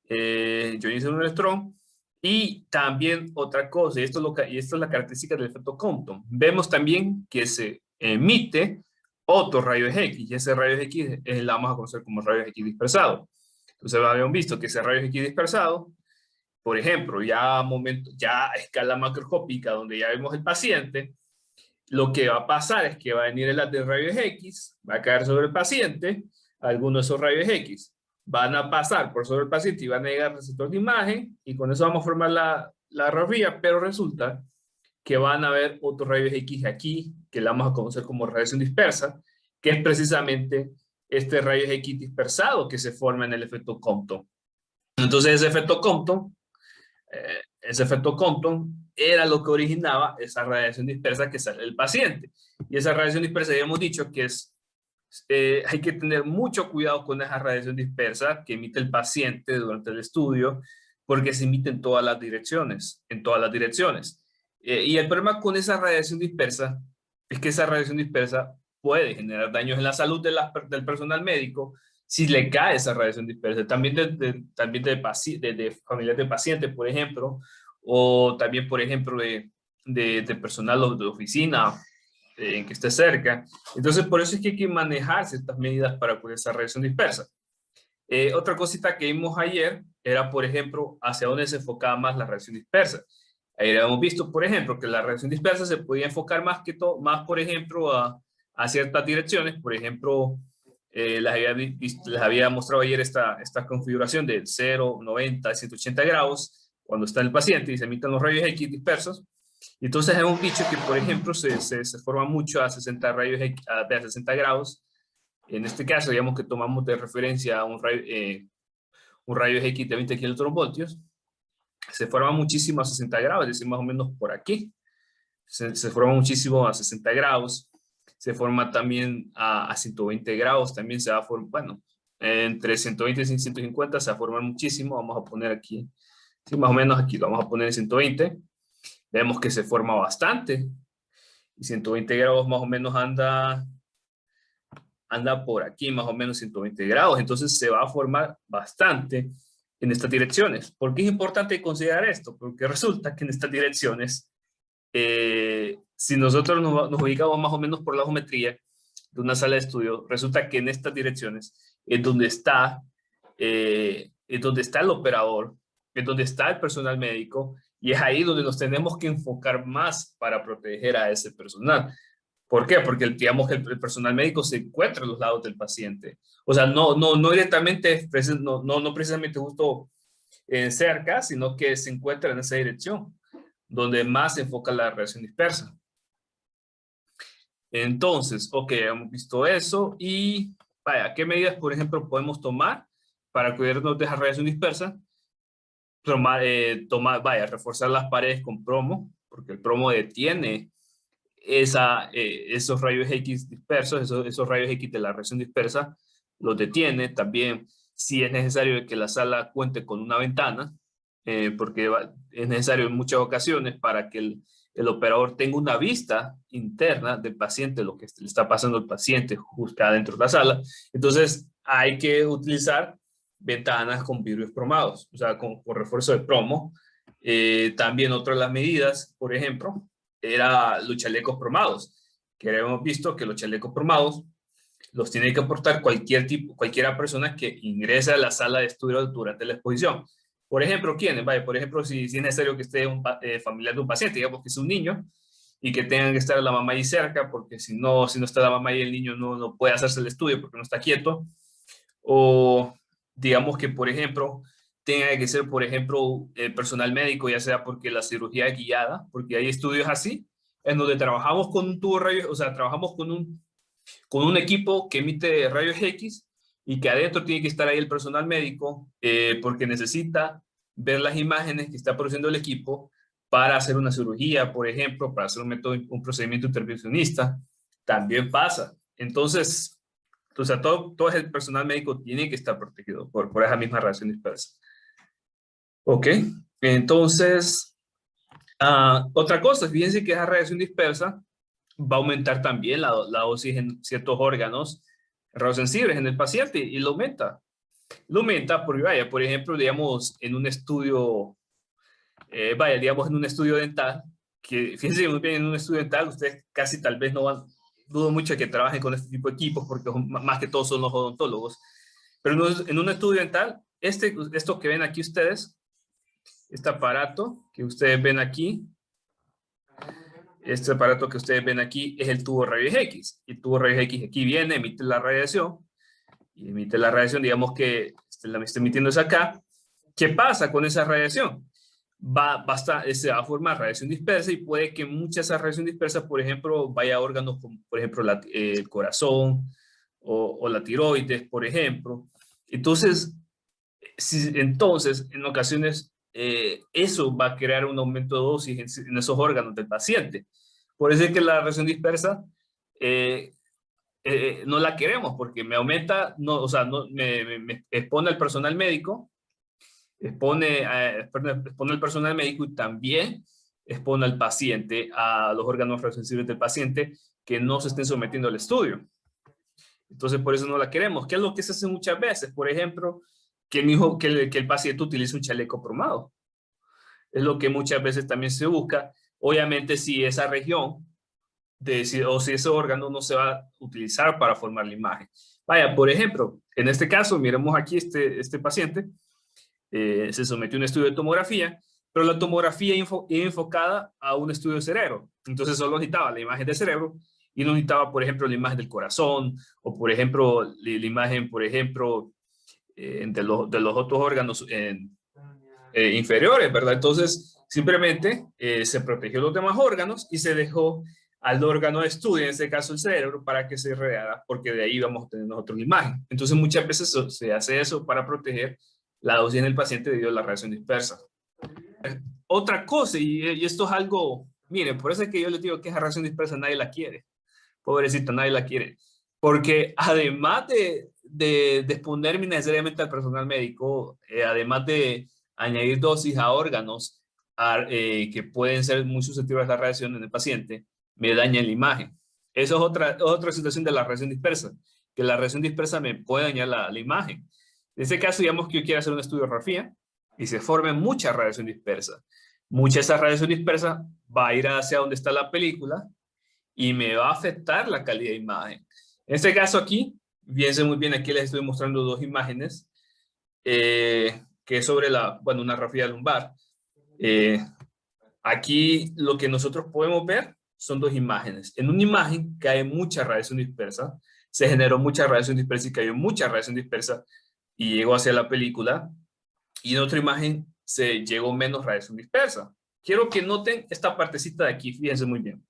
ioniza un electrón, y también otra cosa, y esto es la característica del efecto Compton. Vemos también que se emite otro rayos X, y ese rayos X la vamos a conocer como rayos X dispersado. Entonces habíamos visto que ese rayos X dispersado, por ejemplo, ya a escala macroscópica, donde ya vemos el paciente, lo que va a pasar es que va a venir el haz de rayos X, va a caer sobre el paciente, algunos de esos rayos X van a pasar por sobre el paciente y van a llegar al receptor de imagen, y con eso vamos a formar la radiografía, pero resulta que van a haber otros rayos X aquí, que la vamos a conocer como radiación dispersa, que es precisamente este rayos X dispersado que se forma en el efecto Compton. Entonces ese efecto Compton era lo que originaba esa radiación dispersa que sale del paciente. Y esa radiación dispersa ya hemos dicho que hay que tener mucho cuidado con esa radiación dispersa que emite el paciente durante el estudio, porque se emite en todas las direcciones, y el problema con esa radiación dispersa es que esa radiación dispersa puede generar daños en la salud del personal médico si le cae esa radiación dispersa. También de familias de pacientes, por ejemplo, o también, por ejemplo, de personal de oficina en que esté cerca. Entonces, por eso es que hay que manejar ciertas medidas para cuidar esa radiación dispersa. Otra cosita que vimos ayer era, por ejemplo, hacia dónde se enfocaba más la radiación dispersa. Ayer habíamos visto, por ejemplo, que la radiación dispersa se podía enfocar más, por ejemplo, a ciertas direcciones. Por ejemplo, les había mostrado ayer esta configuración de 0, 90, 180 grados, cuando está el paciente y se emiten los rayos X dispersos. Y entonces hemos dicho que, por ejemplo, se forma mucho a 60 rayos X, de 60 grados. En este caso, digamos que tomamos de referencia un rayo X de 20 kilovoltios. Se forma muchísimo a 60 grados, es decir, más o menos por aquí. Se forma muchísimo a 60 grados. Se forma también a 120 grados, también se va a formar, bueno, entre 120 y 150 se va a formar muchísimo. Vamos a poner aquí, sí, más o menos aquí lo vamos a poner en 120. Vemos que se forma bastante. Y 120 grados más o menos anda por aquí, más o menos 120 grados. Entonces se va a formar bastante en estas direcciones. ¿Por qué es importante considerar esto? Porque resulta que en estas direcciones, si nosotros nos ubicamos más o menos por la geometría de una sala de estudio, resulta que en estas direcciones es donde está el operador, es donde está el personal médico, y es ahí donde nos tenemos que enfocar más para proteger a ese personal. ¿Por qué? Porque digamos que el personal médico se encuentra a los lados del paciente. O sea, no directamente, no precisamente justo cerca, sino que se encuentra en esa dirección, donde más se enfoca la radiación dispersa. Entonces, ok, hemos visto eso. Y vaya, ¿qué medidas, por ejemplo, podemos tomar para cuidarnos de esa radiación dispersa? Reforzar las paredes con plomo, porque el plomo detiene esos rayos X dispersos, esos rayos X de la radiación dispersa, los detiene. También, si es necesario que la sala cuente con una ventana, porque es necesario en muchas ocasiones para que el operador tenga una vista interna del paciente, lo que le está pasando al paciente justo adentro de la sala. Entonces, hay que utilizar ventanas con vidrios promados, o sea, con refuerzo de plomo. También otra de las medidas, por ejemplo, era los chalecos promados, que hemos visto que los chalecos promados los tiene que aportar cualquiera persona que ingrese a la sala de estudio durante la exposición. Por ejemplo, ¿quiénes? Vaya, por ejemplo, si es necesario que esté un familiar de un paciente, digamos que es un niño, y que tengan que estar la mamá ahí cerca, porque si no está la mamá y el niño no puede hacerse el estudio porque no está quieto. O digamos que, por ejemplo, tenga que ser, por ejemplo, el personal médico, ya sea porque la cirugía es guiada, porque hay estudios así, en donde trabajamos con un tubo de rayos, o sea, trabajamos con un equipo que emite rayos X, y que adentro tiene que estar ahí el personal médico, porque necesita ver las imágenes que está produciendo el equipo para hacer una cirugía, por ejemplo, para hacer un procedimiento intervencionista. También pasa. Entonces, todo el personal médico tiene que estar protegido por esa misma radiación dispersa. Ok, entonces, Otra cosa, fíjense que esa radiación dispersa va a aumentar también la dosis en ciertos órganos radiosensibles en el paciente y lo aumenta. Lo aumenta porque, vaya, por ejemplo, digamos, en un estudio, digamos, en un estudio dental, que fíjense muy bien, en un estudio dental, ustedes casi tal vez no van, dudo mucho que trabajen con este tipo de equipos porque más que todo son los odontólogos. Pero en un estudio dental, esto que ven aquí ustedes, este aparato que ustedes ven aquí, este aparato que ustedes ven aquí es el tubo rayos X. Y el tubo rayos X aquí viene, emite la radiación, y emite la radiación, digamos que la está emitiendo es acá. ¿Qué pasa con esa radiación? Se va a formar radiación dispersa y puede que mucha de esa radiación dispersa, por ejemplo, vaya a órganos como, por ejemplo, el corazón o la tiroides, por ejemplo. Entonces, entonces en ocasiones, eso va a crear un aumento de dosis en esos órganos del paciente. Por eso es que la radiación dispersa no la queremos porque me aumenta, no, o sea, no, me expone al personal médico, expone al personal médico y también expone al paciente, a los órganos radiosensibles del paciente que no se estén sometiendo al estudio. Entonces, por eso no la queremos. ¿Qué es lo que se hace muchas veces? Por ejemplo, que el paciente utilice un chaleco cromado. Es lo que muchas veces también se busca. Obviamente, si esa región o si ese órgano no se va a utilizar para formar la imagen. Vaya, por ejemplo, en este caso, miremos aquí este paciente, se sometió a un estudio de tomografía, pero la tomografía iba enfocada a un estudio de cerebro. Entonces solo necesitaba la imagen del cerebro y no necesitaba, por ejemplo, la imagen del corazón o, por ejemplo, la imagen, por ejemplo, de los otros órganos inferiores, ¿verdad? Entonces, simplemente se protegió los demás órganos y se dejó al órgano de estudio, en este caso el cerebro, para que se irradiara, porque de ahí vamos a tener nosotros la imagen. Entonces, muchas veces se hace eso para proteger la dosis en el paciente debido a la radiación dispersa. Otra cosa, y esto es algo, miren, por eso es que yo les digo que esa radiación dispersa nadie la quiere. Pobrecita, nadie la quiere. Porque además de exponer necesariamente al personal médico, además de añadir dosis a órganos que pueden ser muy susceptibles a la radiación en el paciente, me daña la imagen. Eso es otra situación de la radiación dispersa, que la radiación dispersa me puede dañar la imagen. En este caso, digamos que yo quiero hacer un estudio de radiografía y se forme mucha radiación dispersa. Mucha de esa radiación dispersa va a ir hacia donde está la película y me va a afectar la calidad de imagen. En este caso aquí, fíjense muy bien, aquí les estoy mostrando dos imágenes, que es sobre una radiografía lumbar. Aquí lo que nosotros podemos ver son dos imágenes. En una imagen cae mucha radiación dispersa, se generó mucha radiación dispersa y cayó mucha radiación dispersa y llegó hacia la película. Y en otra imagen se llegó menos radiación dispersa. Quiero que noten esta partecita de aquí, fíjense muy bien.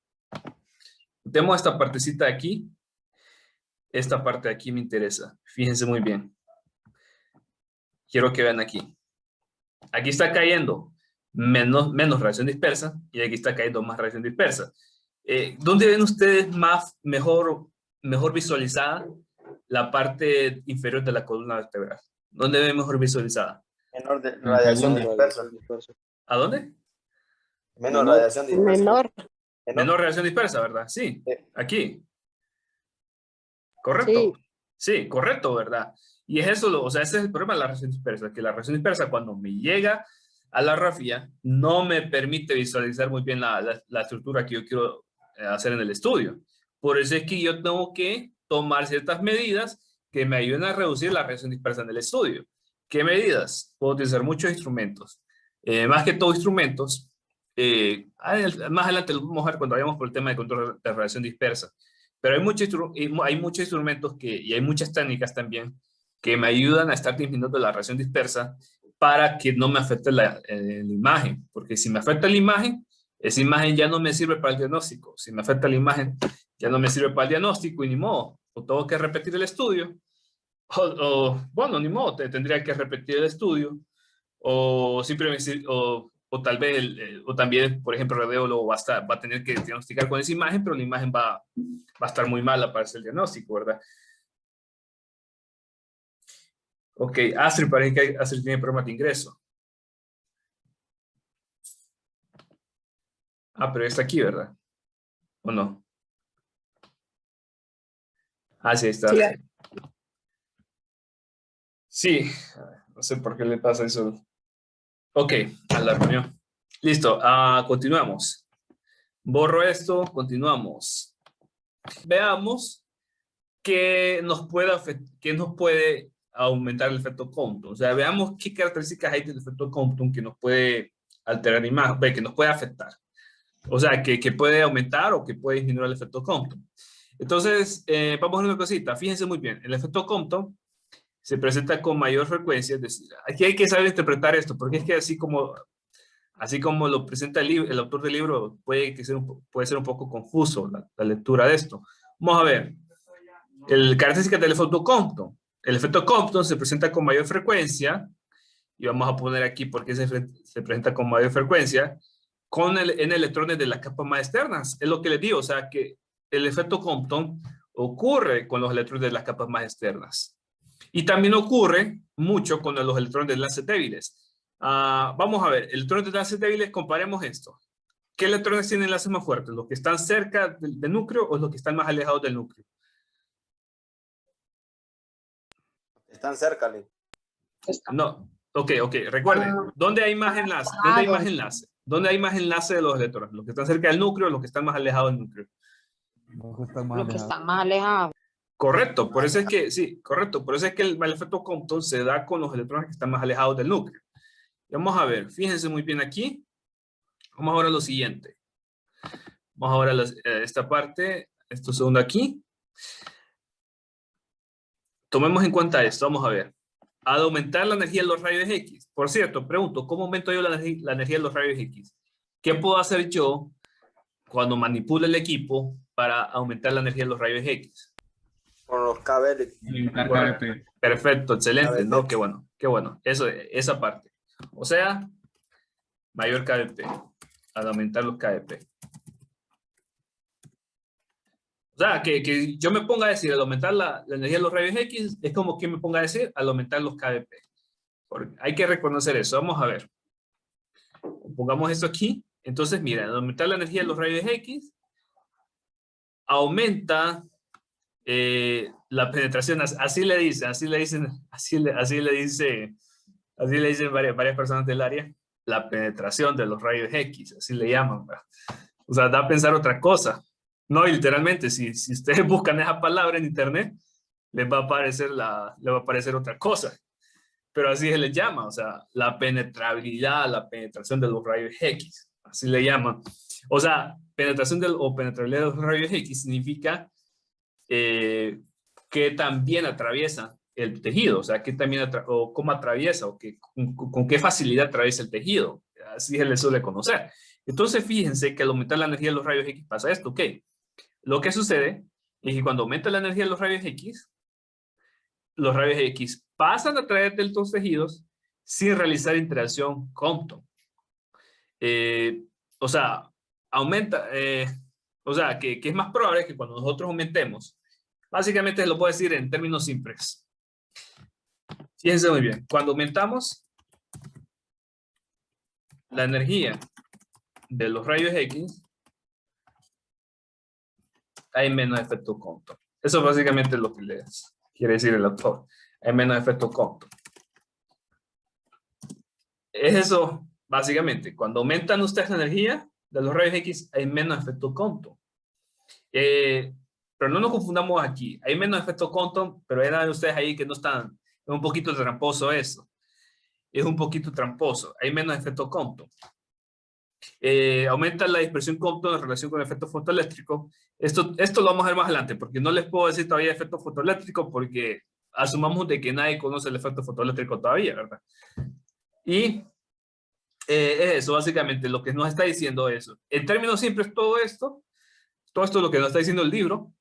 Tenemos esta partecita de aquí. Esta parte de aquí me interesa. Fíjense muy bien. Quiero que vean aquí. Aquí está cayendo menos radiación dispersa y aquí está cayendo más radiación dispersa. ¿Dónde ven ustedes mejor visualizada la parte inferior de la columna vertebral? ¿Dónde ven mejor visualizada? Menor de radiación dispersa. ¿A dónde? Menor radiación dispersa. Menor. Radiación dispersa, ¿verdad? Sí, Sí. aquí. ¿Correcto? Sí. Sí, correcto, ¿verdad? Y es eso, o sea, ese es el problema de la radiación dispersa, que la radiación dispersa cuando me llega a la radiografía no me permite visualizar muy bien la estructura que yo quiero hacer en el estudio. Por eso es que yo tengo que tomar ciertas medidas que me ayuden a reducir la radiación dispersa en el estudio. ¿Qué medidas? Puedo utilizar muchos instrumentos. Más que todo instrumentos, más adelante lo vamos a ver cuando vayamos por el tema de control de radiación dispersa. Pero hay muchos instrumentos y hay muchas técnicas también que me ayudan a estar disminuyendo la radiación dispersa para que no me afecte la imagen. Porque si me afecta la imagen, esa imagen ya no me sirve para el diagnóstico. Si me afecta la imagen, ya no me sirve para el diagnóstico y ni modo. O tengo que repetir el estudio. Bueno, ni modo, tendría que repetir el estudio. O simplemente, o tal vez, o también, por ejemplo, el radiólogo va a tener que diagnosticar con esa imagen, pero la imagen va a estar muy mala para hacer el diagnóstico, ¿verdad? Ok, Astrid, parece que Astrid tiene problemas de ingreso. Ah, pero está aquí, ¿verdad? ¿O no? Ah, sí, está. Sí. Sí, no sé por qué le pasa eso. Ok, a la reunión. Listo, continuamos. Borro esto, continuamos. Veamos qué nos puede aumentar el efecto Compton. O sea, veamos qué características hay del efecto Compton que nos puede alterar imagen, que nos puede afectar. O sea, que puede aumentar o que puede disminuir el efecto Compton. Entonces, vamos a ver una cosita. Fíjense muy bien, el efecto Compton se presenta con mayor frecuencia. Es decir, aquí hay que saber interpretar esto, porque es que así como lo presenta el autor del libro, puede ser un poco confuso la lectura de esto. Vamos a ver. Características del efecto Compton. El efecto Compton se presenta con mayor frecuencia, y vamos a poner aquí por qué se presenta con mayor frecuencia, en electrones de las capas más externas. Es lo que les digo, o sea que el efecto Compton ocurre con los electrones de las capas más externas. Y también ocurre mucho con los electrones de enlaces débiles. Vamos a ver, electrones de enlaces débiles, comparemos esto. ¿Qué electrones tienen enlaces más fuertes? ¿Los que están cerca del núcleo o los que están más alejados del núcleo? Están cerca, Lee. No, ok. Recuerden, ¿dónde hay más enlace? ¿Dónde hay más enlace? ¿Dónde hay más enlace de los electrones? ¿Los que están cerca del núcleo o los que están más alejados del núcleo? Los que están más alejados. Correcto, por eso es que, sí, correcto, por eso es que el efecto Compton se da con los electrones que están más alejados del núcleo. Vamos a ver, fíjense muy bien aquí. Vamos ahora a lo siguiente. Vamos ahora a esta parte, esto segundo aquí. Tomemos en cuenta esto, vamos a ver. Al aumentar la energía de los rayos X. Por cierto, pregunto, ¿cómo aumento yo la energía de los rayos X? ¿Qué puedo hacer yo cuando manipulo el equipo para aumentar la energía de los rayos X? Con los cables. Aumentar Correcto. KBP. Perfecto, excelente, KBP. ¿no? Qué bueno. Esa parte. O sea, mayor KBP, al aumentar los KBP. O sea, que yo me ponga a decir, al aumentar la energía de los rayos X, es como que me ponga a decir, al aumentar los KBP. Porque hay que reconocer eso. Vamos a ver. Pongamos esto aquí. Entonces, mira, al aumentar la energía de los rayos X, aumenta la penetración. Así le dicen varias personas del área, la penetración de los rayos X, así le llaman, ¿verdad? O sea, da a pensar otra cosa. No, y literalmente, si ustedes buscan esa palabra en internet, les va a aparecer otra cosa. Pero así se les llama, o sea, la penetrabilidad, la penetración de los rayos X, así le llaman. O sea, penetrabilidad de los rayos X significa que también atraviesa el tejido, o sea, que también o cómo atraviesa, o con qué facilidad atraviesa el tejido, así se le suele conocer. Entonces, fíjense que al aumentar la energía de los rayos X pasa esto, ¿ok? Lo que sucede es que cuando aumenta la energía de los rayos X pasan a través de estos tejidos sin realizar interacción Compton. O sea, aumenta, o sea, que es más probable que cuando nosotros aumentemos, básicamente lo puedo decir en términos simples. Fíjense muy bien, cuando aumentamos la energía de los rayos X, hay menos efecto Compton. Eso básicamente es lo que les quiere decir el autor. Hay menos efecto Compton. Es eso, básicamente. Cuando aumentan ustedes la energía de los rayos X, hay menos efecto Compton. Pero no nos confundamos aquí. Hay menos efecto Compton, pero eran ustedes ahí que no están. Es un poquito tramposo eso. Es un poquito tramposo. Hay menos efecto Compton. Aumenta la dispersión Compton en relación con el efecto fotoeléctrico. Esto lo vamos a ver más adelante, porque no les puedo decir todavía efecto fotoeléctrico, porque asumamos de que nadie conoce el efecto fotoeléctrico todavía, ¿verdad? Y es eso, básicamente, lo que nos está diciendo eso. En términos simples, todo esto es lo que nos está diciendo el libro.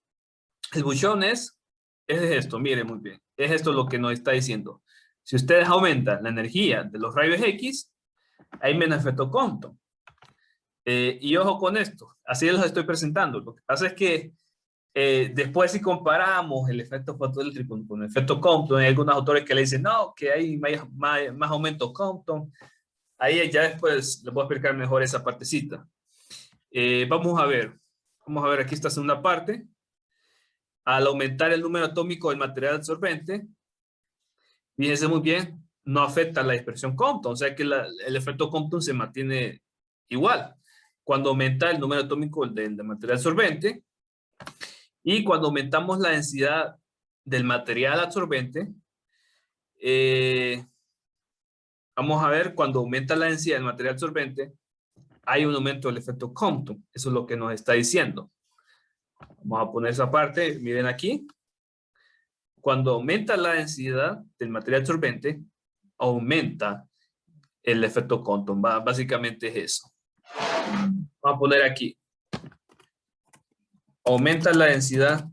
El bullón es esto, miren muy bien. Es esto lo que nos está diciendo. Si ustedes aumentan la energía de los rayos X, hay menos efecto Compton. Y ojo con esto, así los estoy presentando. Lo que pasa es que después si comparamos el efecto fotoeléctrico con el efecto Compton, hay algunos autores que le dicen, no, que hay más aumento Compton. Ahí ya después les voy a explicar mejor esa partecita. Vamos a ver aquí esta segunda parte. Al aumentar el número atómico del material absorbente, fíjense muy bien, no afecta la dispersión Compton, o sea que el efecto Compton se mantiene igual. Cuando aumenta el número atómico del material absorbente y cuando aumentamos la densidad del material absorbente, vamos a ver, cuando aumenta la densidad del material absorbente, hay un aumento del efecto Compton. Eso es lo que nos está diciendo. Vamos a poner esa parte, miren aquí. Cuando aumenta la densidad del material absorbente, aumenta el efecto Compton. Básicamente es eso. Vamos a poner aquí. Aumenta la densidad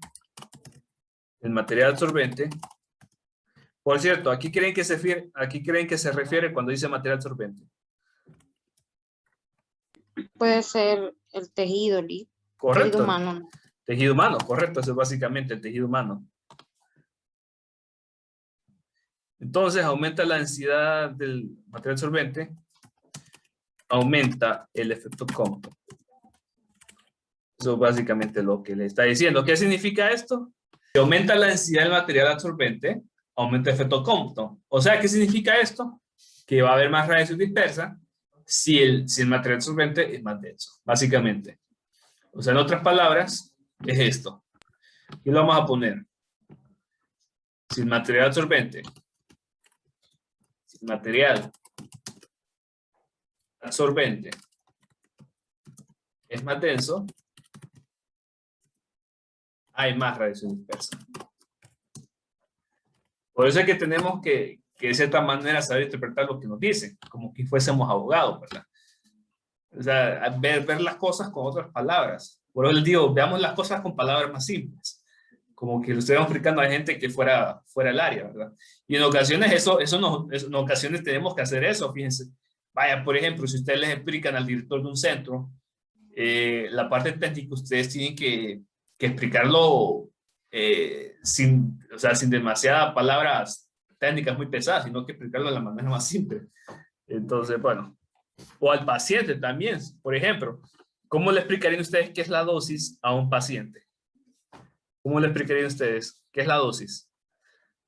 del material absorbente. Por cierto, aquí creen que se refiere cuando dice material absorbente. Puede ser el tejido, Correcto. tejido humano. Tejido humano, correcto. Eso es básicamente el tejido humano. Entonces, aumenta la densidad del material absorbente, aumenta el efecto Compton. Eso es básicamente lo que le está diciendo. ¿Qué significa esto? Si aumenta la densidad del material absorbente, aumenta el efecto Compton. O sea, ¿qué significa esto? Que va a haber más radiación dispersa si el material absorbente es más denso, básicamente. O sea, en otras palabras, es esto. Y lo vamos a poner. Si el material absorbente es más denso, hay más radiación dispersa. Por eso es que tenemos que de cierta manera saber interpretar lo que nos dicen, como que fuésemos abogados, ¿verdad? O sea, ver las cosas con otras palabras. Por eso les digo, veamos las cosas con palabras más simples. Como que lo estuviéramos explicando a gente que fuera el área, ¿verdad? Y en ocasiones en ocasiones tenemos que hacer eso, fíjense. Vaya, por ejemplo, si ustedes les explican al director de un centro, la parte técnica ustedes tienen que explicarlo sin demasiadas palabras técnicas muy pesadas, sino que explicarlo de la manera más simple. Entonces, bueno, o al paciente también, por ejemplo, ¿cómo le explicarían ustedes qué es la dosis a un paciente? ¿Cómo le explicarían ustedes qué es la dosis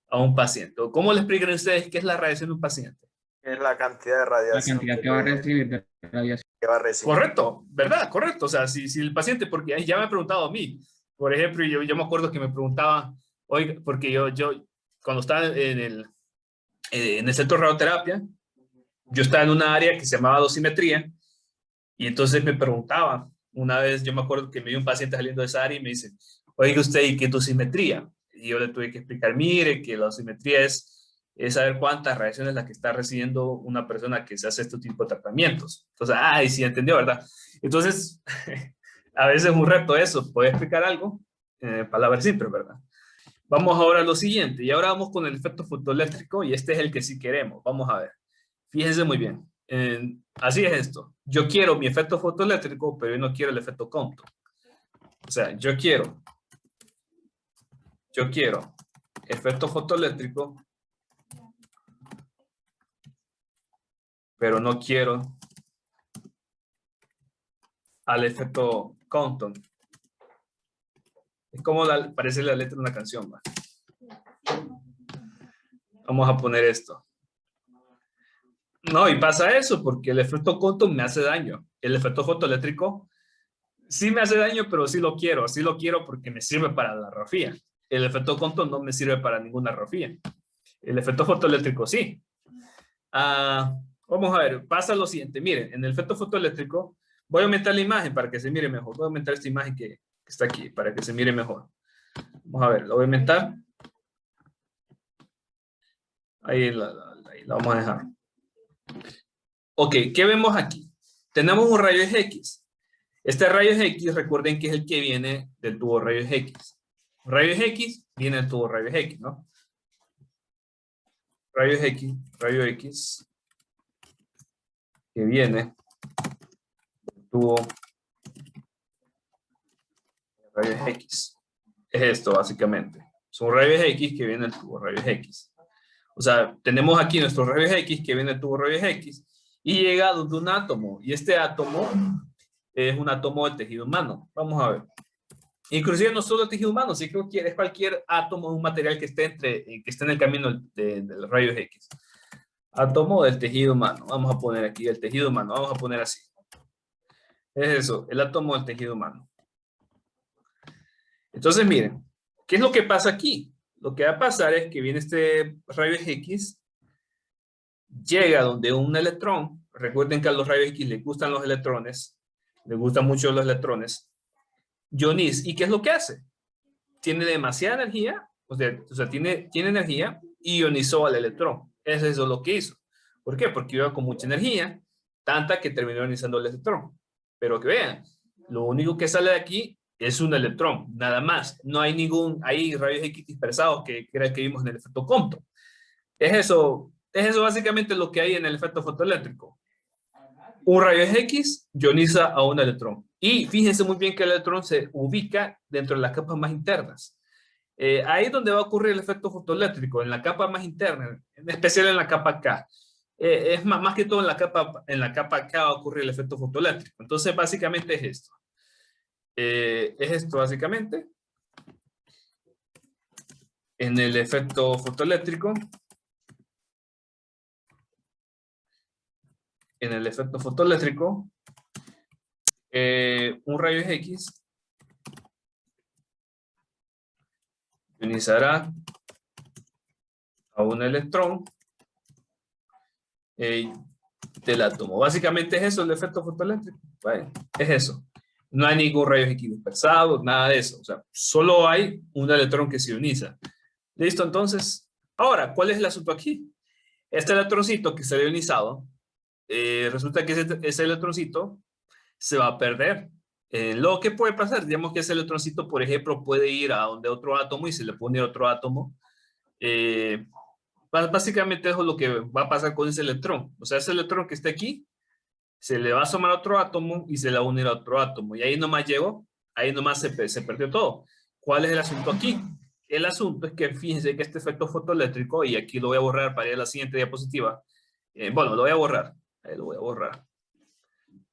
a un paciente? ¿O cómo le explicarían ustedes qué es la radiación de un paciente? Es la cantidad de La radiación cantidad que va a recibir de radiación. que va a recibir. Correcto, ¿verdad? Correcto. O sea, si el paciente, porque ya me ha preguntado a mí, por ejemplo, yo me acuerdo que me preguntaba, oiga, porque yo cuando estaba en el centro de radioterapia, yo estaba en una área que se llamaba dosimetría, y entonces me preguntaba, una vez yo me acuerdo que me dio un paciente saliendo de esa área y me dice, oiga usted, ¿y qué es dosimetría? Y yo le tuve que explicar, mire, que la dosimetría es saber cuántas radiaciones es la que está recibiendo una persona que se hace este tipo de tratamientos. Entonces, sí, entendió, ¿verdad? Entonces, a veces es un reto eso, poder explicar algo en palabras simples, ¿verdad? Vamos ahora a lo siguiente, y ahora vamos con el efecto fotoeléctrico, y este es el que sí queremos. Vamos a ver. Fíjense muy bien. Así es esto. Yo quiero mi efecto fotoeléctrico, pero yo no quiero el efecto Compton. O sea, yo quiero efecto fotoeléctrico, pero no quiero al efecto Compton. Es como parece la letra de una canción, ¿va? Vamos a poner esto. No, y pasa eso porque el efecto Compton me hace daño. El efecto fotoeléctrico sí me hace daño, pero sí lo quiero. Sí lo quiero porque me sirve para la radiografía. El efecto Compton no me sirve para ninguna radiografía. El efecto fotoeléctrico sí. Vamos a ver, pasa lo siguiente. Miren, en el efecto fotoeléctrico voy a aumentar la imagen para que se mire mejor. Voy a aumentar esta imagen que está aquí para que se mire mejor. Vamos a ver, la voy a aumentar. Ahí la vamos a dejar. Ok, ¿qué vemos aquí? Tenemos un rayos X. Este rayos X, recuerden que es el que viene del tubo rayos X. Rayos X viene del tubo rayos X, ¿no? Rayos X, que viene del tubo rayos X. Es esto, básicamente. Son rayos X que vienen del tubo rayos X. O sea, tenemos aquí nuestros rayos X que viene del tubo rayos X y llega de un átomo. Y este átomo es un átomo del tejido humano. Vamos a ver. Inclusive no solo el tejido humano, si creo que es cualquier átomo de un material que esté, que esté en el camino de los rayos X. Átomo del tejido humano. Vamos a poner aquí el tejido humano. Vamos a poner así. Es eso, el átomo del tejido humano. Entonces, miren, ¿qué es lo que pasa aquí? Lo que va a pasar es que viene este rayo X, llega donde un electrón, recuerden que a los rayos X les gustan los electrones, les gustan mucho los electrones, ioniza. ¿Y qué es lo que hace? Tiene demasiada energía, o sea tiene energía y ionizó al electrón. Eso es lo que hizo. ¿Por qué? Porque iba con mucha energía, tanta que terminó ionizando el electrón. Pero que vean, lo único que sale de aquí es un electrón, nada más. No hay hay rayos X dispersados que era el que vimos en el efecto Compton. Es eso básicamente lo que hay en el efecto fotoeléctrico. Un rayo X ioniza a un electrón. Y fíjense muy bien que el electrón se ubica dentro de las capas más internas. Ahí es donde va a ocurrir el efecto fotoeléctrico, en la capa más interna, en especial en la capa K. Es más que todo en la capa K va a ocurrir el efecto fotoeléctrico. Entonces, básicamente es esto. Es esto, básicamente. En el efecto fotoeléctrico. En el efecto fotoeléctrico, un rayo X ionizará a un electrón del átomo. Básicamente es eso el efecto fotoeléctrico. Bueno, es eso. No hay ningún rayo X dispersado, nada de eso. O sea, solo hay un electrón que se ioniza. ¿Listo? Entonces, ahora, ¿cuál es el asunto aquí? Este electroncito que se ha ionizado, resulta que ese electroncito se va a perder. Lo que puede pasar, digamos que ese electroncito, por ejemplo, puede ir a donde otro átomo y se le pone otro átomo. Básicamente eso es lo que va a pasar con ese electrón. O sea, ese electrón que está aquí, se le va a asomar a otro átomo y se le va a unir a otro átomo. Y ahí nomás llegó, ahí nomás se perdió todo. ¿Cuál es el asunto aquí? El asunto es que fíjense que este efecto fotoeléctrico, y aquí lo voy a borrar para ir a la siguiente diapositiva. Bueno, lo voy a borrar. Ahí lo voy a borrar.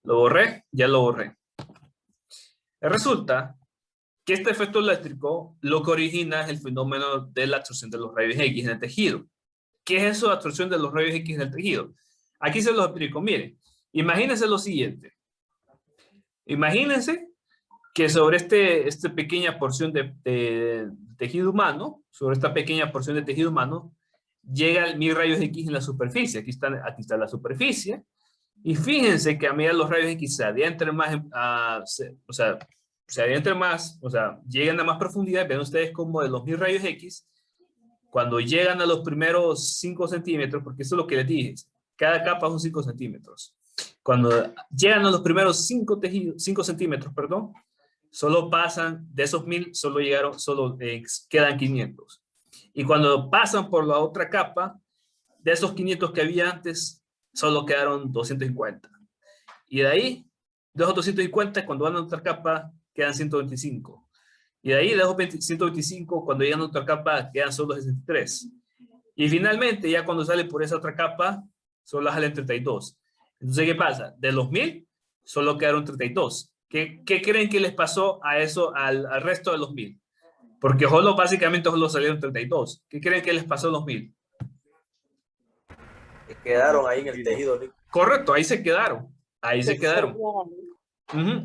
Lo borré, ya lo borré. Resulta que este efecto eléctrico lo que origina es el fenómeno de la absorción de los rayos X en el tejido. ¿Qué es eso de absorción de los rayos X en el tejido? Aquí se los explico. Miren, imagínense lo siguiente. Imagínense que sobre esta pequeña porción de tejido humano, sobre esta pequeña porción de tejido humano, llegan 1000 rayos X en la superficie. Aquí está la superficie. Y fíjense que a medida los rayos X se adentran más, se adentran más, o sea, llegan a más profundidad. Ven ustedes como de los 1000 rayos X, cuando llegan a los primeros 5 centímetros, porque eso es lo que les dije, cada capa son 5 centímetros. Cuando llegan a los primeros 5 centímetros, perdón, solo pasan, de esos 1000, quedan 500. Y cuando pasan por la otra capa, de esos 500 que había antes, solo quedaron 250. Y de ahí, de esos 250, cuando van a otra capa, quedan 125. Y de ahí, de esos 125, cuando llegan a otra capa, quedan solo 63. Y finalmente, ya cuando sale por esa otra capa, solo salen 32. Entonces, ¿qué pasa? De los 1000, solo quedaron 32. ¿Qué creen que les pasó a eso, al resto de los 1000? Porque básicamente solo salieron 32. ¿Qué creen que les pasó a los 1000? Que quedaron ahí en el tejido. Correcto, ahí se quedaron. Ahí se quedaron.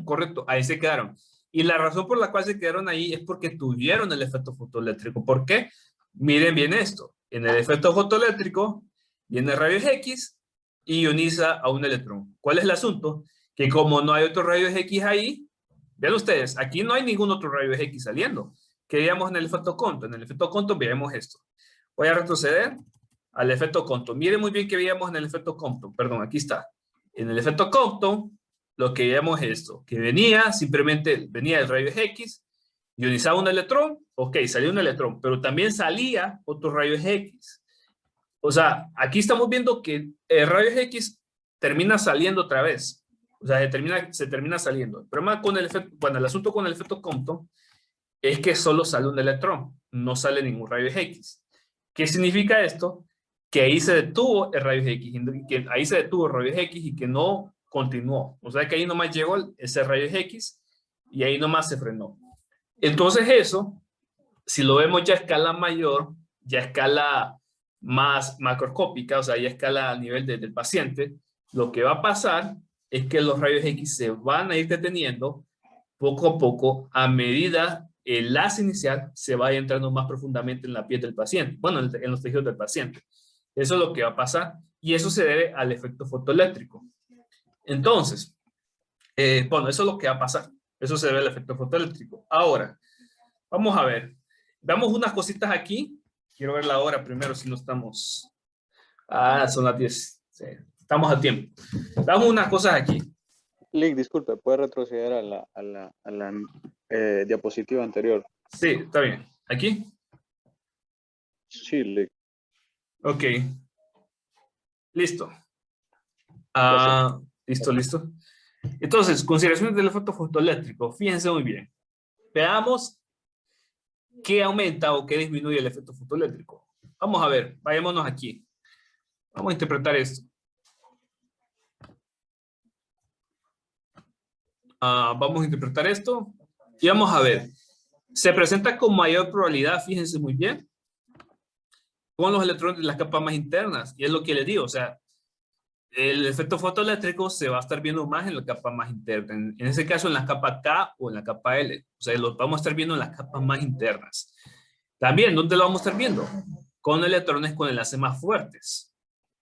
Correcto, ahí se quedaron. Y la razón por la cual se quedaron ahí es porque tuvieron el efecto fotoeléctrico. ¿Por qué? Miren bien esto. En el efecto fotoeléctrico viene rayos X y ioniza a un electrón. ¿Cuál es el asunto? Que como no hay otros rayos X ahí, vean ustedes, aquí no hay ningún otro rayo X saliendo. ¿Qué veíamos en el efecto Compton? En el efecto Compton veíamos esto. Voy a retroceder al efecto Compton. Miren muy bien que veíamos en el efecto Compton. Perdón, aquí está. En el efecto Compton, lo que veíamos es esto. Que simplemente venía el rayo X, ionizaba un electrón, ok, salía un electrón, pero también salía otro rayo X. O sea, aquí estamos viendo que el rayo X termina saliendo otra vez. O sea, se termina saliendo. El problema con el asunto con el efecto Compton es que solo sale un electrón, no sale ningún rayo X. ¿Qué significa esto? Que ahí se detuvo el rayo X, y que no continuó. O sea que ahí nomás llegó ese rayos X y ahí nomás se frenó. Entonces eso, si lo vemos ya a escala mayor, ya a escala más macroscópica, o sea, ya a escala a nivel del paciente, lo que va a pasar es que los rayos X se van a ir deteniendo poco a poco a medida el láser inicial se vaya entrando más profundamente en la piel del paciente, bueno, en los tejidos del paciente. Eso es lo que va a pasar y eso se debe al efecto fotoeléctrico. Entonces, bueno, eso es lo que va a pasar. Eso se debe al efecto fotoeléctrico. Ahora, vamos a ver. Damos unas cositas aquí. Quiero ver la hora primero si no estamos... Ah, son las 10. Sí, estamos a tiempo. Damos unas cosas aquí. Lick, disculpe, ¿puede retroceder a la diapositiva anterior? Sí, está bien. ¿Aquí? Sí, Lick. Ok. Listo. Listo. Entonces, consideraciones del efecto fotoeléctrico. Fíjense muy bien. Veamos qué aumenta o qué disminuye el efecto fotoeléctrico. Vamos a ver, vayámonos aquí. Vamos a interpretar esto. Vamos a interpretar esto y vamos a ver. Se presenta con mayor probabilidad, fíjense muy bien, con los electrones de las capas más internas. Y es lo que les digo, o sea, el efecto fotoeléctrico se va a estar viendo más en la capa más interna. En ese caso, en la capa K o en la capa L. O sea, lo vamos a estar viendo en las capas más internas. También, ¿dónde lo vamos a estar viendo? Con electrones con enlaces más fuertes.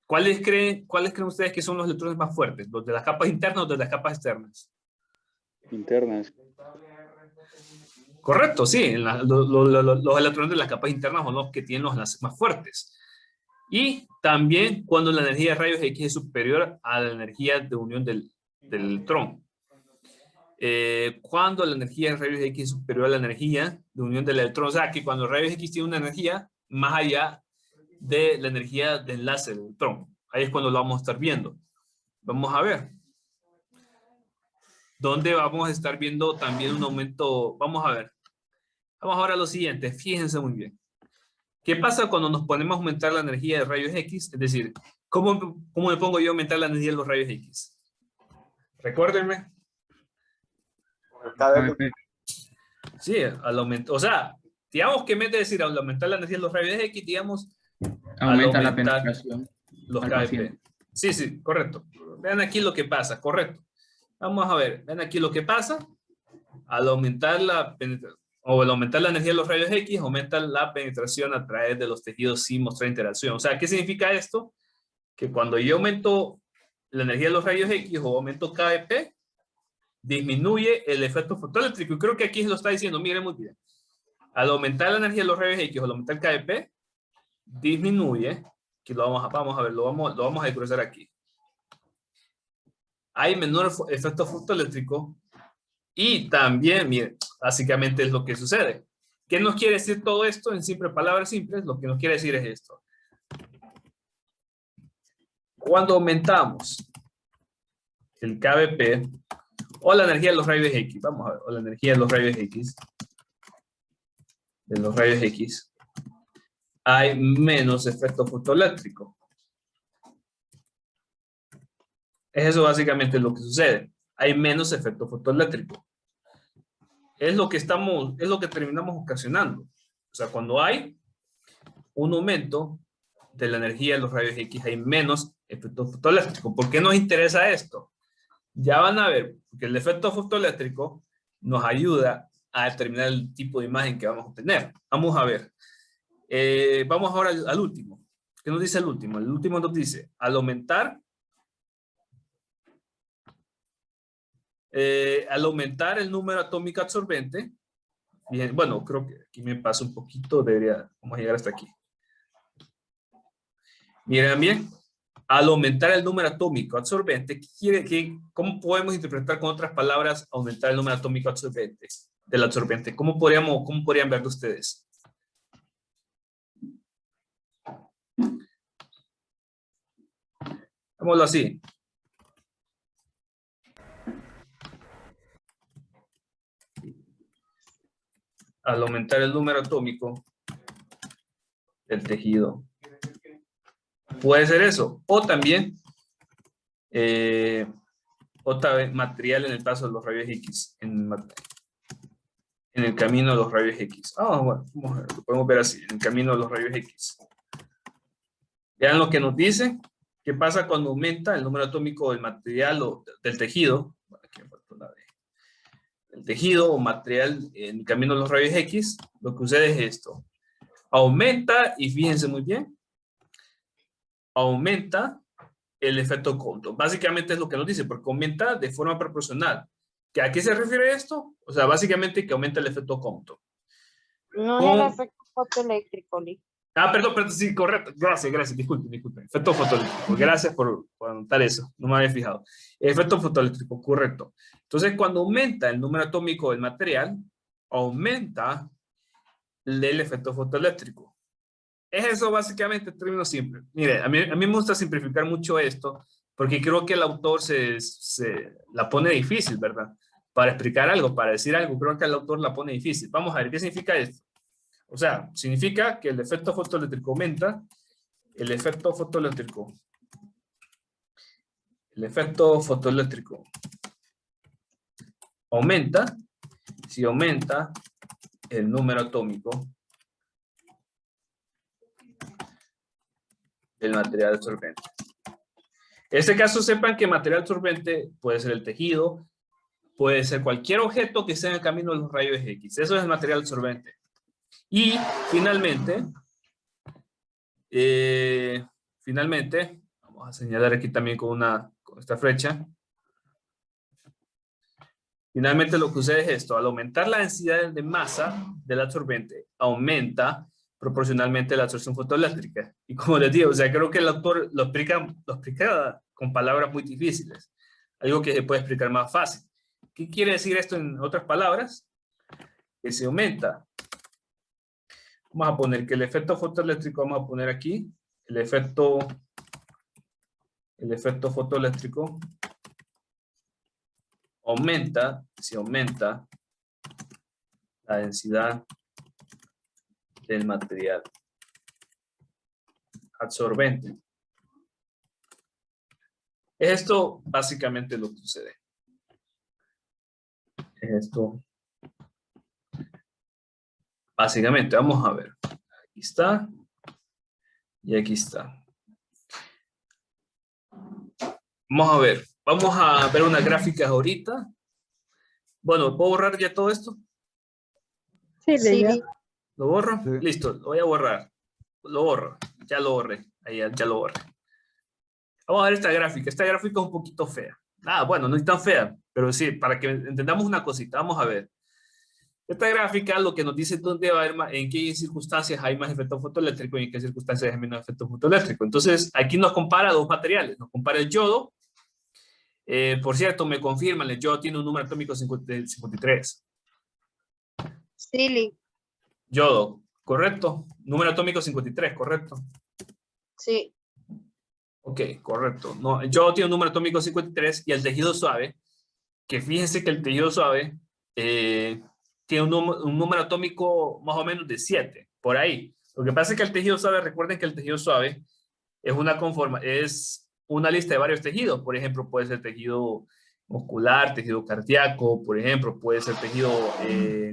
¿Cuáles creen ustedes que son los electrones más fuertes? ¿Los de las capas internas o de las capas externas? Internas. Correcto, sí. Los electrones de las capas internas son los que tienen los enlaces más fuertes. Y también cuando la energía de rayos X es superior a la energía de unión del electrón. Cuando la energía de rayos X es superior a la energía de unión del electrón. O sea, que cuando rayos X tiene una energía más allá de la energía de enlace del electrón. Ahí es cuando lo vamos a estar viendo. Vamos a ver. ¿Dónde vamos a estar viendo también un aumento? Vamos a ver. Vamos ahora a lo siguiente. Fíjense muy bien. ¿Qué pasa cuando nos ponemos a aumentar la energía de rayos X? Es decir, ¿cómo me pongo yo a aumentar la energía de los rayos X? Recuérdenme. Con el KBL. Sí, al aumentar. O sea, digamos que en vez de decir al aumentar la energía de los rayos X, digamos, Aumenta la aumentar penetración los al KBP. paciente. Sí, correcto. Vean aquí lo que pasa, correcto. Vamos a ver, vean aquí lo que pasa. Al aumentar la penetración, o al aumentar la energía de los rayos X, aumenta la penetración a través de los tejidos sin mostrar interacción. O sea, ¿qué significa esto? Que cuando yo aumento la energía de los rayos X o aumento KBP, disminuye el efecto fotoeléctrico. Y creo que aquí se lo está diciendo, miren muy bien. Al aumentar la energía de los rayos X o al aumentar KBP, disminuye, que vamos a ver, lo vamos a desglosar aquí. Hay menor efecto fotoeléctrico y también, miren, básicamente es lo que sucede. ¿Qué nos quiere decir todo esto? En simples palabras simples, lo que nos quiere decir es esto. Cuando aumentamos el KBP o la energía de los rayos X, vamos a ver, o la energía de los rayos X, hay menos efecto fotoeléctrico. Eso básicamente es lo que sucede. Hay menos efecto fotoeléctrico. Es lo que terminamos ocasionando. O sea, cuando hay un aumento de la energía de los rayos X, hay menos efecto fotoeléctrico. ¿Por qué nos interesa esto? Ya van a ver, porque el efecto fotoeléctrico nos ayuda a determinar el tipo de imagen que vamos a obtener. Vamos a ver. Vamos ahora al último. ¿Qué nos dice el último? El último nos dice, al aumentar el número atómico absorbente, bien, bueno, creo que aquí me pasa un poquito, vamos a llegar hasta aquí. Miren bien, al aumentar el número atómico absorbente, ¿cómo podemos interpretar con otras palabras aumentar el número atómico absorbente, del absorbente? ¿Cómo podrían verlo ustedes? Hagámoslo así. Al aumentar el número atómico del tejido. Puede ser eso. O también, otra vez material en el paso de los rayos X, en el camino de los rayos X. Bueno, vamos a ver, lo podemos ver así, en el camino de los rayos X. Vean lo que nos dice. ¿Qué pasa cuando aumenta el número atómico del material o del tejido? Aquí me faltó la D. El tejido o material en el camino de los rayos X, lo que sucede es esto. Aumenta, y fíjense muy bien, aumenta el efecto Compton. Básicamente es lo que nos dice, porque aumenta de forma proporcional. ¿A qué se refiere esto? O sea, básicamente que aumenta el efecto Compton. No es el efecto fotoeléctrico, Lee. Perdón, sí, correcto. Gracias, disculpe. Efecto fotoeléctrico. Gracias por anotar eso. No me había fijado. Efecto fotoeléctrico, correcto. Entonces, cuando aumenta el número atómico del material, aumenta el efecto fotoeléctrico. Es eso básicamente en términos simples. Mire, a mí me gusta simplificar mucho esto, porque creo que el autor se la pone difícil, ¿verdad? Para explicar algo, para decir algo, creo que el autor la pone difícil. Vamos a ver, ¿qué significa esto? O sea, significa que el efecto fotoeléctrico aumenta, el efecto fotoeléctrico aumenta, si aumenta el número atómico del material absorbente. En este caso, sepan que material absorbente puede ser el tejido, puede ser cualquier objeto que esté en el camino de los rayos X. Eso es el material absorbente. Y finalmente, vamos a señalar aquí también con esta flecha. Finalmente lo que sucede es esto: al aumentar la densidad de masa del absorbente, aumenta proporcionalmente la absorción fotoeléctrica. Y como les digo, o sea, creo que el autor lo explica con palabras muy difíciles. Algo que se puede explicar más fácil. ¿Qué quiere decir esto en otras palabras? Que se aumenta. Vamos a poner que el efecto fotoeléctrico, vamos a poner aquí, el efecto fotoeléctrico aumenta, si aumenta la densidad del material absorbente. Es esto básicamente lo que sucede. Es esto. Básicamente, vamos a ver. Aquí está. Y aquí está. Vamos a ver. Vamos a ver unas gráficas ahorita. Bueno, ¿puedo borrar ya todo esto? Sí, Sí, ya. Lee. ¿Lo borro? Sí. Listo, lo voy a borrar. Lo borro. Ya lo borré. Ahí ya lo borré. Vamos a ver esta gráfica. Esta gráfica es un poquito fea. Bueno, no es tan fea, pero sí, para que entendamos una cosita. Vamos a ver. Esta gráfica lo que nos dice dónde va a haber en qué circunstancias hay más efecto fotoeléctrico y en qué circunstancias hay menos efecto fotoeléctrico. Entonces, aquí nos compara dos materiales. Nos compara el yodo. Por cierto, me confirman, el yodo tiene un número atómico de 53. Sí, Lee. Yodo, ¿correcto? Número atómico 53, ¿correcto? Sí. Ok, correcto. No, el yodo tiene un número atómico 53 y el tejido suave, que fíjense que el tejido suave tiene un número atómico más o menos de 7, por ahí. Lo que pasa es que el tejido suave, recuerden que el tejido suave es una lista de varios tejidos. Por ejemplo, puede ser tejido muscular, tejido cardíaco, por ejemplo, puede ser tejido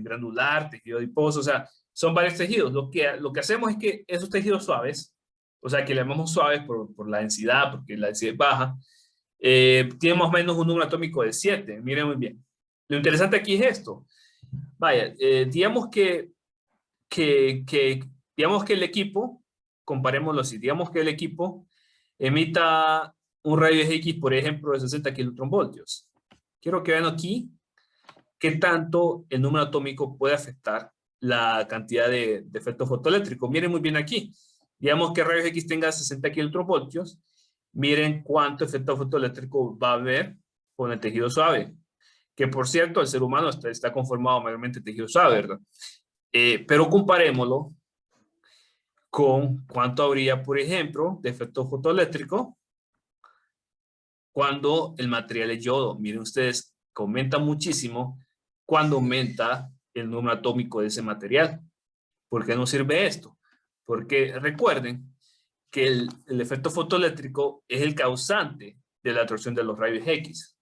granular, tejido adiposo, o sea, son varios tejidos. Lo que hacemos es que esos tejidos suaves, o sea, que le llamamos suaves por la densidad, porque la densidad es baja, tienen más o menos un número atómico de 7. Miren muy bien. Lo interesante aquí es esto. Vaya, digamos que el equipo, comparémoslo así, digamos que el equipo emita un rayos X, por ejemplo, de 60 kilotronvoltios. Quiero que vean aquí qué tanto el número atómico puede afectar la cantidad de efecto fotoeléctrico. Miren muy bien aquí. Digamos que rayos X tenga 60 kilotronvoltios. Miren cuánto efecto fotoeléctrico va a haber con el tejido suave. Que por cierto, el ser humano está conformado mayormente de tejido suave, ¿verdad? Pero comparémoslo con cuánto habría, por ejemplo, de efecto fotoeléctrico cuando el material es yodo. Miren ustedes, que aumenta muchísimo cuando aumenta el número atómico de ese material. ¿Por qué nos sirve esto? Porque recuerden que el efecto fotoeléctrico es el causante de la absorción de los rayos X.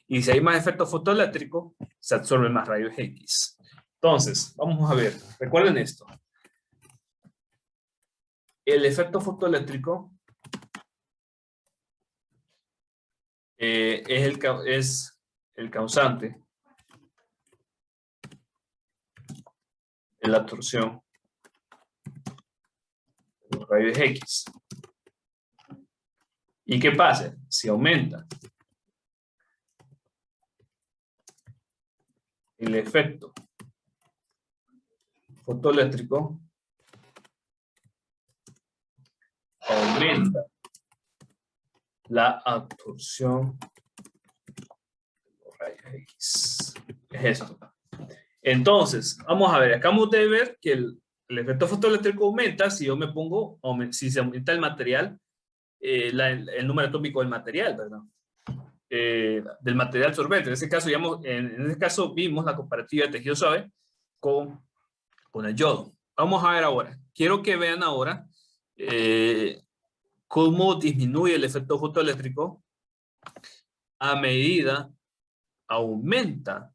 Y si hay más efecto fotoeléctrico, se absorben más rayos X. Entonces, vamos a ver. Recuerden esto. El efecto fotoeléctrico es el causante de la absorción de los rayos X. ¿Y qué pasa? Si aumenta el efecto fotoeléctrico, aumenta la absorción de los rayos X. Es esto. Entonces, vamos a ver, acabamos de ver que el efecto fotoeléctrico aumenta si yo me pongo, si se aumenta el material, el número atómico del material, ¿verdad? Del material sorbente. En este caso, vimos la comparativa de tejido suave con el yodo. Vamos a ver ahora. Quiero que vean ahora cómo disminuye el efecto fotoeléctrico a medida aumenta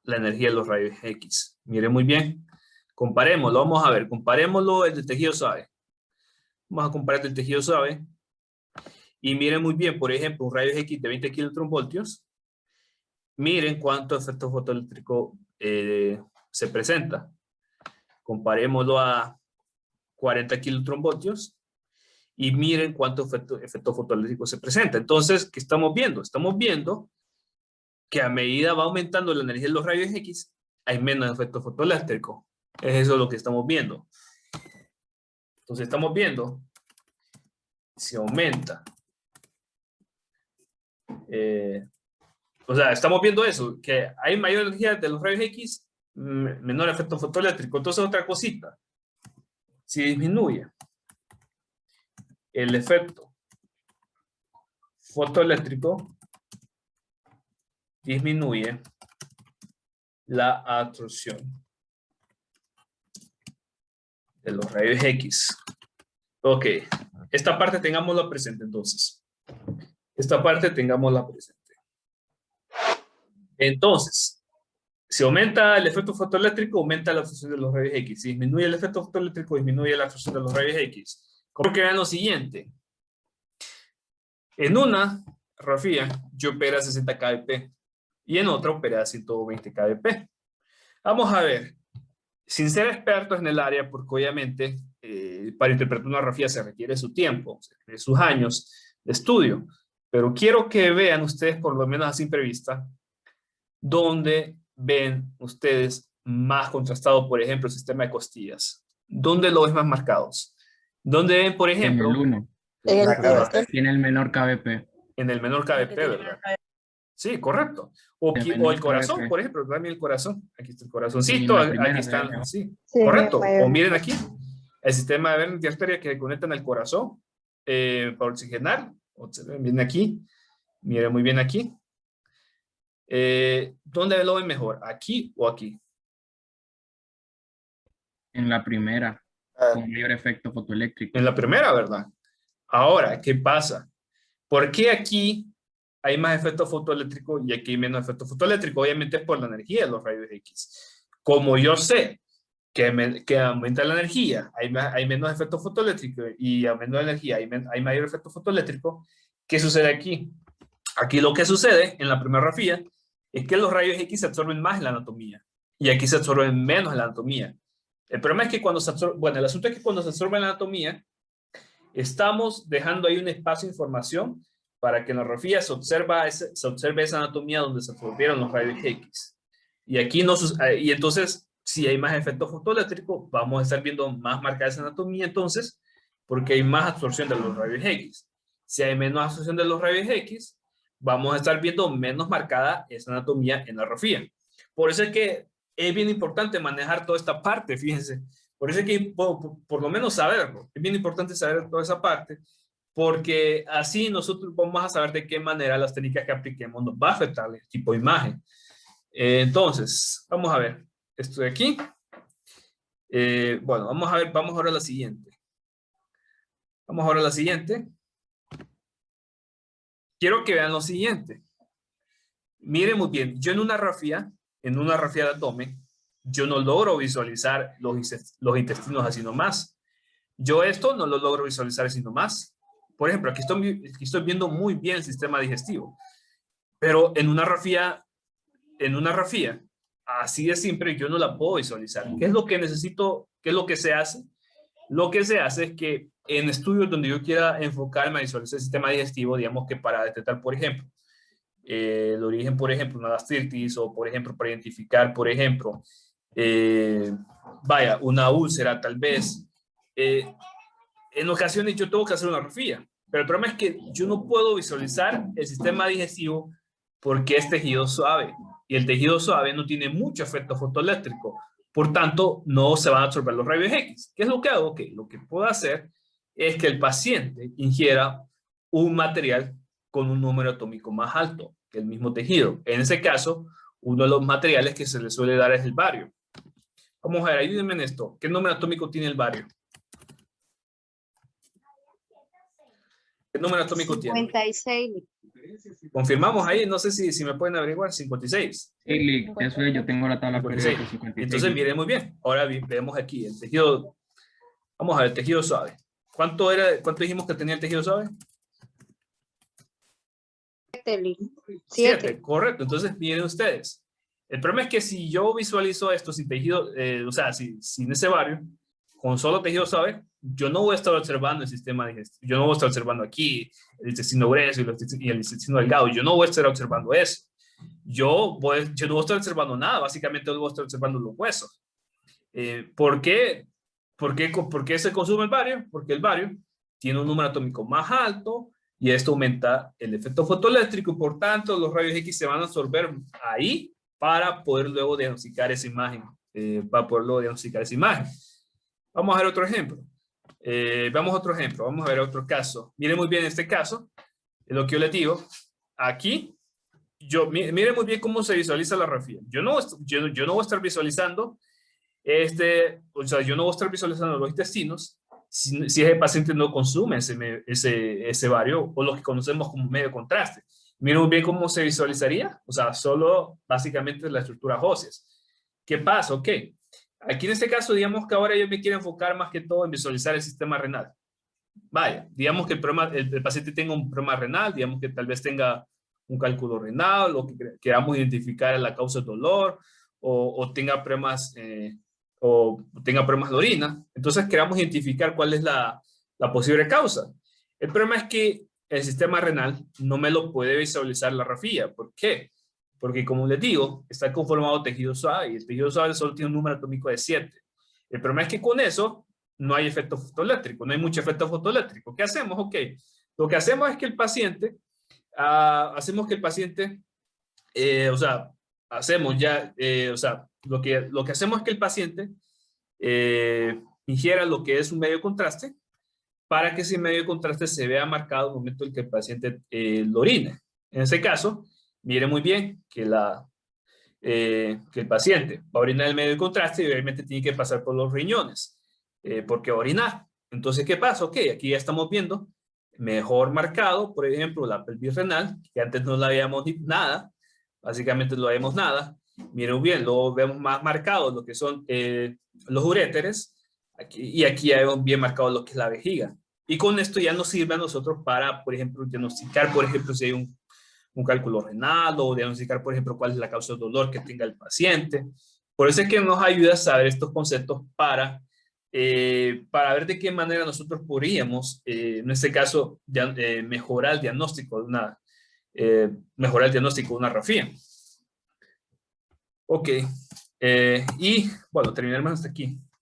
la energía de los rayos X. Miren muy bien. Comparémoslo. Vamos a ver. Comparémoslo el del tejido suave. Vamos a comparar el tejido suave. Y miren muy bien, por ejemplo, un rayo X de 20 kilovoltios. Miren cuánto efecto fotoeléctrico se presenta. Comparémoslo a 40 kilovoltios. Y miren cuánto efecto fotoeléctrico se presenta. Entonces, ¿qué estamos viendo? Estamos viendo que a medida va aumentando la energía de los rayos X, hay menos efecto fotoeléctrico. Es eso lo que estamos viendo. Entonces, estamos viendo si aumenta. O sea, estamos viendo eso, que hay mayor energía de los rayos X, menor efecto fotoeléctrico. Entonces, otra cosita. Si disminuye el efecto fotoeléctrico, disminuye la absorción de los rayos X. Ok, esta parte tengámosla presente entonces. Esta parte tengámosla presente. Entonces, si aumenta el efecto fotoeléctrico, aumenta la absorción de los rayos X. Si disminuye el efecto fotoeléctrico, disminuye la absorción de los rayos X. Como que vean lo siguiente. En una radiografía, yo opera 60 kbp y en otra opera 120 kbp. Vamos a ver, sin ser expertos en el área, porque obviamente para interpretar una radiografía se requiere su tiempo, se requiere sus años de estudio, pero quiero que vean ustedes, por lo menos a simple vista, donde ven ustedes más contrastado, por ejemplo, el sistema de costillas. ¿Dónde lo ven más marcados? ¿Dónde ven, por ejemplo? En el 1. Tiene el menor KBP. En el menor KBP, ¿verdad? Sí, correcto. O el corazón, KBP. por ejemplo, también el corazón. Aquí está el corazoncito, Y la primera aquí están, de- sí, Sí, correcto. mayor. O miren aquí, el sistema de vena y arteria que conectan al corazón para oxigenar. Observen bien aquí, miren muy bien aquí. ¿Dónde lo ven mejor? ¿Aquí o aquí? En la primera, con mayor efecto fotoeléctrico. En la primera, ¿verdad? Ahora, ¿qué pasa? ¿Por qué aquí hay más efecto fotoeléctrico y aquí hay menos efecto fotoeléctrico? Obviamente por la energía de los rayos X. Como yo sé que aumenta la energía, hay menos efecto fotoeléctrico y aumenta la energía, hay mayor efecto fotoeléctrico, ¿qué sucede aquí? Aquí lo que sucede en la primera radiografía es que los rayos X se absorben más en la anatomía y aquí se absorben menos en la anatomía. El problema es que cuando se absorbe, bueno, el asunto es que cuando se absorbe en la anatomía, estamos dejando ahí un espacio de información para que en la radiografía se observe esa anatomía donde se absorbieron los rayos X. Y aquí y entonces, si hay más efecto fotoeléctrico, vamos a estar viendo más marcada esa anatomía entonces, porque hay más absorción de los rayos X. Si hay menos absorción de los rayos X, vamos a estar viendo menos marcada esa anatomía en la radiografía. Por eso es que es bien importante manejar toda esta parte, fíjense. Por eso es que por lo menos saberlo. Es bien importante saber toda esa parte, porque así nosotros vamos a saber de qué manera las técnicas que apliquemos nos va a afectar el tipo de imagen. Entonces, vamos a ver. Esto de aquí. Bueno, vamos a ver, vamos ahora a la siguiente. Vamos ahora a la siguiente. Quiero que vean lo siguiente. Miren muy bien, yo en una rafía de abdomen, yo no logro visualizar los intestinos así nomás. Yo esto no lo logro visualizar así nomás. Por ejemplo, aquí estoy viendo muy bien el sistema digestivo. Pero en una rafía, así de simple, yo no la puedo visualizar. ¿Qué es lo que necesito? ¿Qué es lo que se hace? Lo que se hace es que en estudios donde yo quiera enfocarme a visualizar el sistema digestivo, digamos que para detectar, por ejemplo, el origen, por ejemplo, una gastritis, o por ejemplo, para identificar, por ejemplo, una úlcera tal vez, en ocasiones yo tengo que hacer una rafía, pero el problema es que yo no puedo visualizar el sistema digestivo porque es tejido suave, y el tejido suave no tiene mucho efecto fotoeléctrico, por tanto, no se van a absorber los rayos X. ¿Qué es lo que hago? Okay, lo que puedo hacer es que el paciente ingiera un material con un número atómico más alto que el mismo tejido. En ese caso, uno de los materiales que se le suele dar es el bario. Vamos a ver, ayúdenme en esto. ¿Qué número atómico tiene el bario? ¿Qué número atómico tiene? 56. Confirmamos ahí, no sé si me pueden averiguar, 56. Sí, Lick, eso es, yo tengo la tabla 56. periódica 56. Entonces, miren muy bien. Ahora vemos aquí el tejido. Vamos a ver, el tejido suave. ¿Cuánto dijimos que tenía el tejido suave? 7, correcto. Entonces, miren ustedes. El problema es que si yo visualizo esto sin tejido, o sea, sin ese bario, con solo tejido suave, yo no voy a estar observando el sistema digestivo. Yo no voy a estar observando aquí el intestino grueso y el intestino delgado. Yo no voy a estar observando eso. Yo no voy a estar observando nada. Básicamente, yo voy a estar observando los huesos. ¿Por qué se consume el bario? Porque el bario tiene un número atómico más alto y esto aumenta el efecto fotoeléctrico y por tanto los rayos X se van a absorber ahí para poder luego diagnosticar esa imagen. Vamos a ver otro ejemplo. Vamos a ver otro caso. Miren muy bien este caso. Lo que yo les digo, aquí, miren muy bien cómo se visualiza la rafía. Yo no voy a estar visualizando yo no voy a estar visualizando los intestinos si el paciente no consume ese bario o lo que conocemos como medio contraste. Miren muy bien cómo se visualizaría, o sea, solo básicamente las estructuras óseas. ¿Qué pasa? Ok, aquí en este caso, digamos que ahora yo me quiero enfocar más que todo en visualizar el sistema renal. Vaya, digamos que el paciente tenga un problema renal, digamos que tal vez tenga un cálculo renal, o que queramos identificar la causa del dolor, o tenga problemas de orina. Entonces queramos identificar cuál es la posible causa. El problema es que el sistema renal no me lo puede visualizar la rafía. ¿Por qué? Porque como les digo, está conformado tejido suave y el tejido suave solo tiene un número atómico de 7. El problema es que con eso no hay efecto fotoeléctrico, no hay mucho efecto fotoeléctrico. ¿Qué hacemos? Ok, lo que hacemos es que el paciente, lo que hacemos es que el paciente ingiera lo que es un medio de contraste para que ese medio de contraste se vea marcado en el momento en que el paciente lo orine. En ese caso, mire muy bien que el paciente va a orinar el medio de contraste y obviamente tiene que pasar por los riñones porque va a orinar. Entonces, ¿qué pasa? Ok, aquí ya estamos viendo mejor marcado, por ejemplo, la pelvis renal, que antes no la veíamos nada, básicamente no vemos nada. Miren bien, luego vemos más marcados lo que son los uréteres, y aquí ya vemos bien marcado lo que es la vejiga. Y con esto ya nos sirve a nosotros para, por ejemplo, diagnosticar, por ejemplo, si hay un cálculo renal, o diagnosticar, por ejemplo, cuál es la causa del dolor que tenga el paciente. Por eso es que nos ayuda a saber estos conceptos para ver de qué manera nosotros podríamos, en este caso, mejorar el diagnóstico de una rafía. Ok, y bueno, terminaremos hasta aquí.